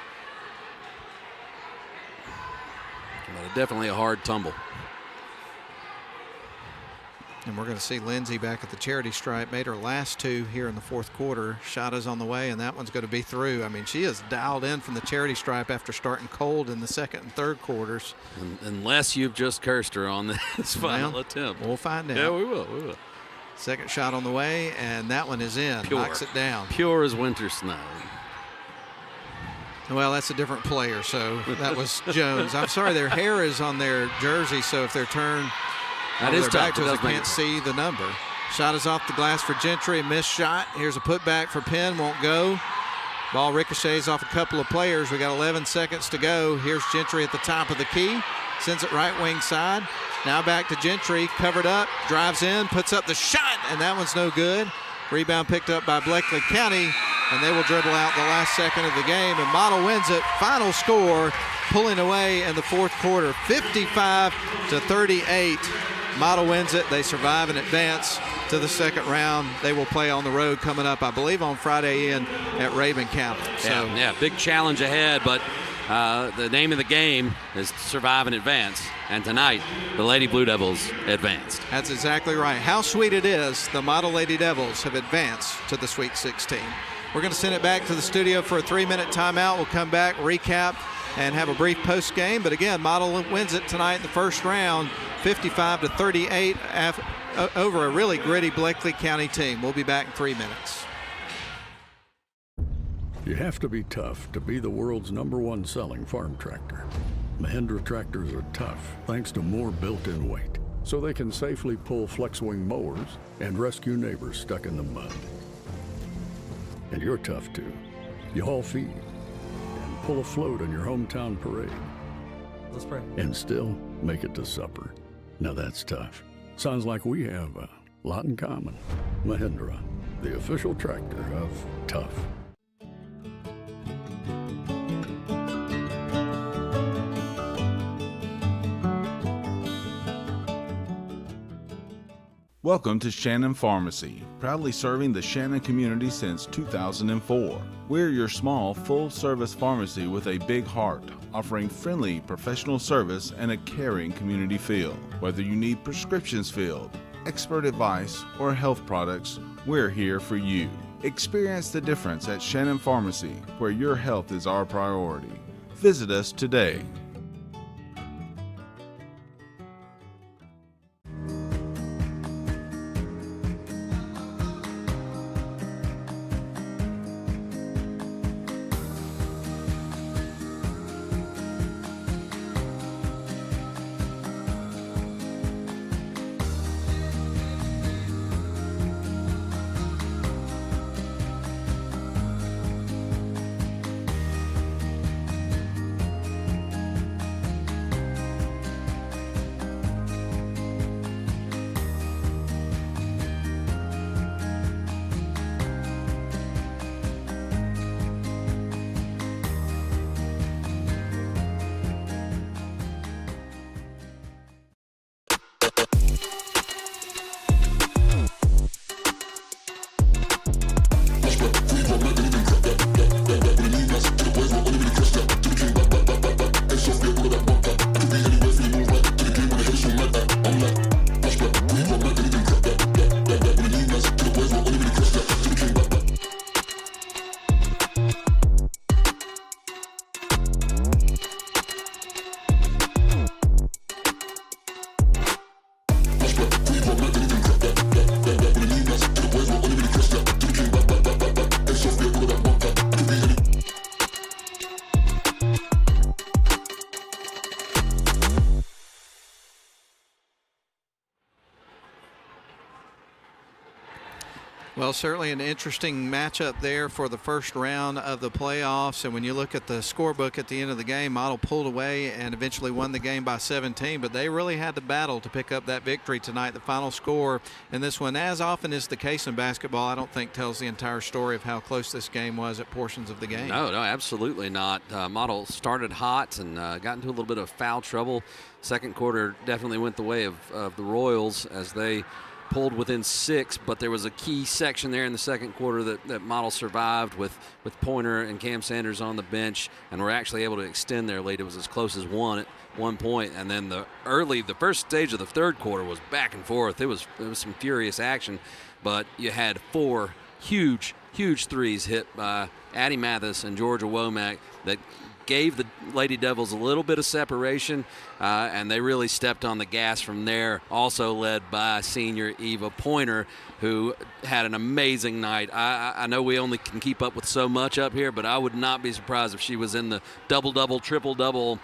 But definitely a hard tumble. And we're going to see Lindsay back at the charity stripe. Made her last two here in the fourth quarter. Shot is on the way, and that one's going to be through. I mean, she is dialed in from the charity stripe after starting cold in the second and third quarters. Unless you've just cursed her on this final attempt. We'll find out. Yeah, we will. Second shot on the way, and that one is in. Pure. Knocks it down. Pure as winter snow. Well, that's a different player, so that was Jones. I'm sorry, their hair is on their jersey, so if they're turned that is back tough. to us, I can't see the number. Shot is off the glass for Gentry, a missed shot. Here's a putback for Penn, won't go. Ball ricochets off a couple of players. We got 11 seconds to go. Here's Gentry at the top of the key. Sends it right wing side. Now back to Gentry, covered up, drives in, puts up the shot, and that one's no good. Rebound picked up by Bleckley County, and they will dribble out the last second of the game, and Model wins it. Final score, pulling away in the fourth quarter, 55-38. Model wins it. They survive and advance to the second round. They will play on the road coming up, I believe, on Friday at Raven County. So, yeah, big challenge ahead, but the name of the game is survive and advance. And tonight, the Lady Blue Devils advanced. That's exactly right. How sweet it is the Model Lady Devils have advanced to the Sweet 16. We're going to send it back to the studio for a 3-minute timeout. We'll come back, recap, and have a brief post game. But again, Model wins it tonight in the first round, 55-38 over a really gritty Bleckley County team. We'll be back in 3 minutes. You have to be tough to be the world's #1 selling farm tractor. Mahindra tractors are tough thanks to more built-in weight, so they can safely pull flex-wing mowers and rescue neighbors stuck in the mud. And you're tough too. You haul feed and pull a float on your hometown parade. Let's pray. And still make it to supper. Now that's tough. Sounds like we have a lot in common. Mahindra, the official tractor of tough. Welcome to Shannon Pharmacy, proudly serving the Shannon community since 2004. We're your small, full-service pharmacy with a big heart, offering friendly professional service and a caring community feel. Whether you need prescriptions filled, expert advice, or health products, we're here for you. Experience the difference at Shannon Pharmacy, where your health is our priority. Visit us today. Well, certainly an interesting matchup there for the first round of the playoffs. And when you look at the scorebook at the end of the game, Model pulled away and eventually won the game by 17. But they really had to battle to pick up that victory tonight. The final score in this one, as often is the case in basketball, I don't think tells the entire story of how close this game was at portions of the game. No, absolutely not. Model started hot and got into a little bit of foul trouble. Second quarter definitely went the way of the Royals as they pulled within 6, but there was a key section there in the second quarter that Model survived with Pointer and Cam Sanders on the bench, and were actually able to extend their lead. It was as close as 1 at one point, and then the first stage of the third quarter was back and forth. It was some furious action, but you had 4 huge threes hit by Addie Mathis and Georgia Womack that gave the Lady Devils a little bit of separation, and they really stepped on the gas from there, also led by senior Eva Pointer, who had an amazing night. I know we only can keep up with so much up here, but I would not be surprised if she was in the double-double, triple-double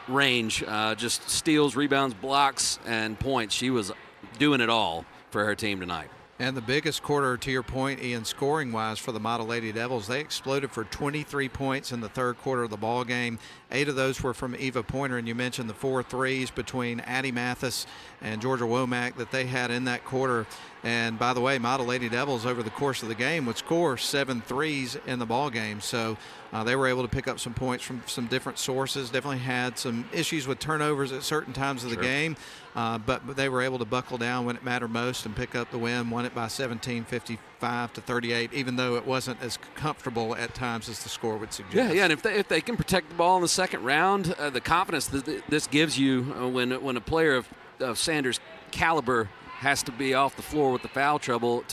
range, just steals, rebounds, blocks, and points. She was doing it all for her team tonight. And the biggest quarter, to your point, Ian, scoring-wise for the Model Lady Devils, they exploded for 23 points in the third quarter of the ball game. 8 of those were from Eva Pointer, and you mentioned the 4 threes between Addie Mathis and Georgia Womack that they had in that quarter. And by the way, Model Lady Devils over the course of the game would score 7 threes in the ball game. So they were able to pick up some points from some different sources. Definitely had some issues with turnovers at certain times of the game, but they were able to buckle down when it mattered most and pick up the win. Won it by 17, 55-38, even though it wasn't as comfortable at times as the score would suggest. Yeah, and if they can protect the ball in the second round, the confidence that this gives you when a player of Sanders' caliber has to be off the floor with the foul trouble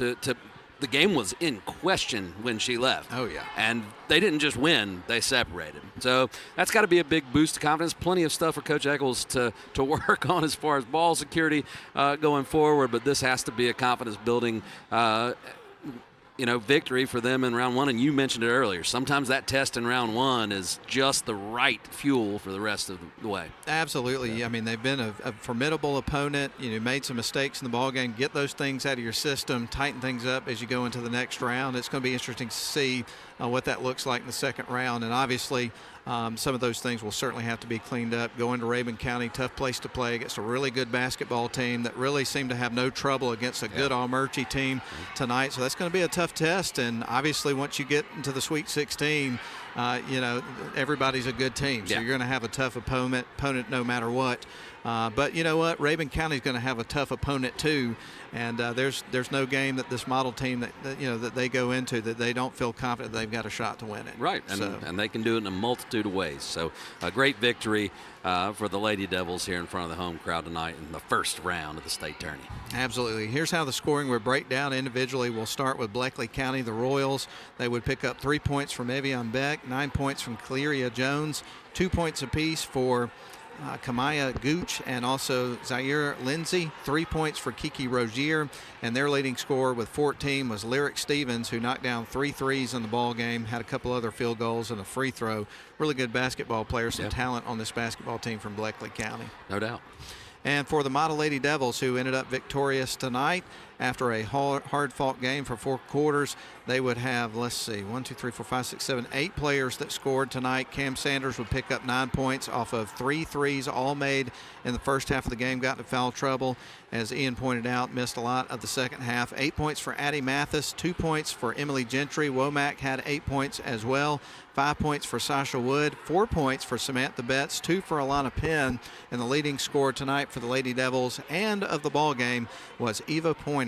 the game was in question when she left. Oh, yeah. And they didn't just win, they separated. So that's got to be a big boost of confidence. Plenty of stuff for Coach Eccles to work on as far as ball security going forward, but this has to be a confidence-building victory for them in round 1. And you mentioned it earlier. Sometimes that test in round 1 is just the right fuel for the rest of the way. Absolutely. Yeah. I mean, they've been a formidable opponent. Made some mistakes in the ball game. Get those things out of your system. Tighten things up as you go into the next round. It's going to be interesting to see what that looks like in the second round. And obviously, some of those things will certainly have to be cleaned up. Going to Rabun County, tough place to play against a really good basketball team that really seemed to have no trouble against a good Almerchi team tonight. So that's going to be a tough test. And obviously, once you get into the Sweet 16, everybody's a good team. So you're going to have a tough opponent no matter what. But you know what? Rabun County is going to have a tough opponent too. And there's no game that this model team that they go into that they don't feel confident they've got a shot to win it. Right, and they can do it in a multitude of ways. So a great victory for the Lady Devils here in front of the home crowd tonight in the first round of the state tourney. Absolutely. Here's how the scoring would break down individually. We'll start with Bleckley County, the Royals. They would pick up 3 points from Evian Beck, 9 points from Clearia Jones, 2 points apiece for Kamaya Gooch and also Zaire Lindsay, 3 points for Kiki Rogier, and their leading scorer with 14 was Lyric Stevens, who knocked down 3 threes in the ball game, had a couple other field goals and a free throw. Really good basketball player, some talent on this basketball team from Bleckley County. No doubt. And for the Model Lady Devils, who ended up victorious tonight after a hard-fought game for 4 quarters, they would have, 8 players that scored tonight. Cam Sanders would pick up 9 points off of 3 threes, all made in the first half of the game, got into foul trouble. As Ian pointed out, missed a lot of the second half. 8 points for Addie Mathis, 2 points for Emily Gentry. Womack had 8 points as well. 5 points for Sasha Wood, 4 points for Samantha Betts, 2 for Alana Penn, and the leading scorer tonight for the Lady Devils and of the ball game was Eva Pointer.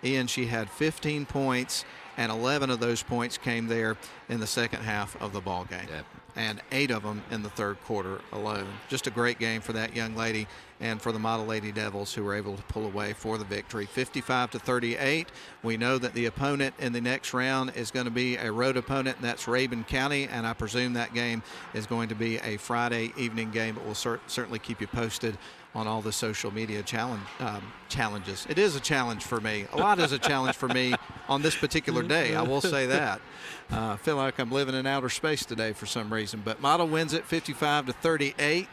Ian, she had 15 points, and 11 of those points came there in the second half of the ball game. And 8 of them in the third quarter alone. Just a great game for that young lady and for the Model Lady Devils, who were able to pull away for the victory. 55-38. We know that the opponent in the next round is going to be a road opponent, and that's Rabun County, and I presume that game is going to be a Friday evening game, but we'll certainly keep you posted on all the social media challenges. It is a challenge for me. A lot is a challenge for me on this particular day, I will say that. I feel like I'm living in outer space today for some reason. But Model wins it 55-38.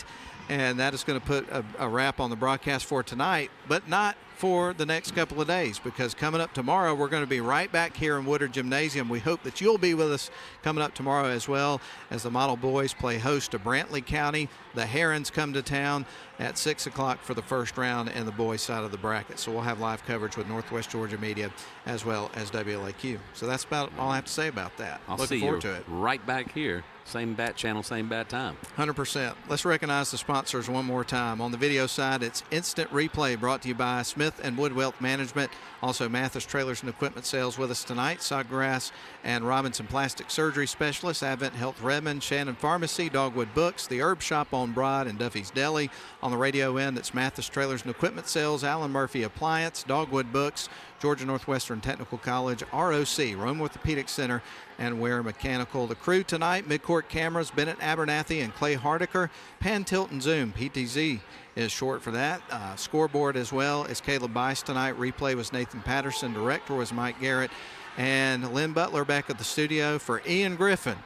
And that is going to put a wrap on the broadcast for tonight, but not for the next couple of days, because coming up tomorrow, we're going to be right back here in Woodard Gymnasium. We hope that you'll be with us coming up tomorrow as well, as the Model Boys play host to Brantley County. The Herons come to town at 6 o'clock for the first round in the boys' side of the bracket. So we'll have live coverage with Northwest Georgia Media as well as WLAQ. So that's about all I have to say about that. Looking forward to it. Right back here. Same bat channel, same bat time. 100%. Let's recognize the sponsors one more time. On the video side, it's Instant Replay, brought to you by Smith & Wood Wealth Management. Also, Mathis Trailers and Equipment Sales with us tonight. Sawgrass and Robinson Plastic Surgery Specialists, Advent Health Redmond, Shannon Pharmacy, Dogwood Books, The Herb Shop on Broad, and Duffy's Deli. On the radio end, it's Mathis Trailers and Equipment Sales, Allen Murphy Appliance, Dogwood Books, Georgia Northwestern Technical College, ROC, Rome Orthopedic Center, and Ware Mechanical. The crew tonight, midcourt cameras, Bennett Abernathy and Clay Hardiker, Pan, Tilt, and Zoom. PTZ is short for that. Scoreboard as well is Caleb Bice tonight. Replay was Nathan Patterson. Director was Mike Garrett. And Lynn Butler back at the studio for Ian Griffin.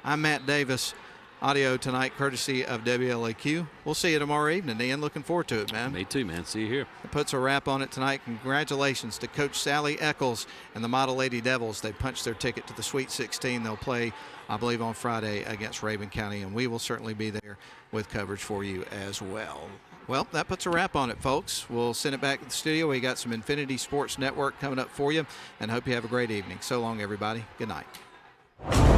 I'm Matt Davis. Audio tonight courtesy of WLAQ. We'll see you tomorrow evening, Ian. Looking forward to it, man. Me too, man. See you here. It puts a wrap on it tonight. Congratulations to Coach Sally Eccles and the Model Lady Devils. They punched their ticket to the Sweet 16. They'll play, I believe, on Friday against Rabun County, and we will certainly be there with coverage for you as well. Well, that puts a wrap on it, folks. We'll send it back to the studio. We got some Infinity Sports Network coming up for you, and hope you have a great evening. So long, everybody. Good night.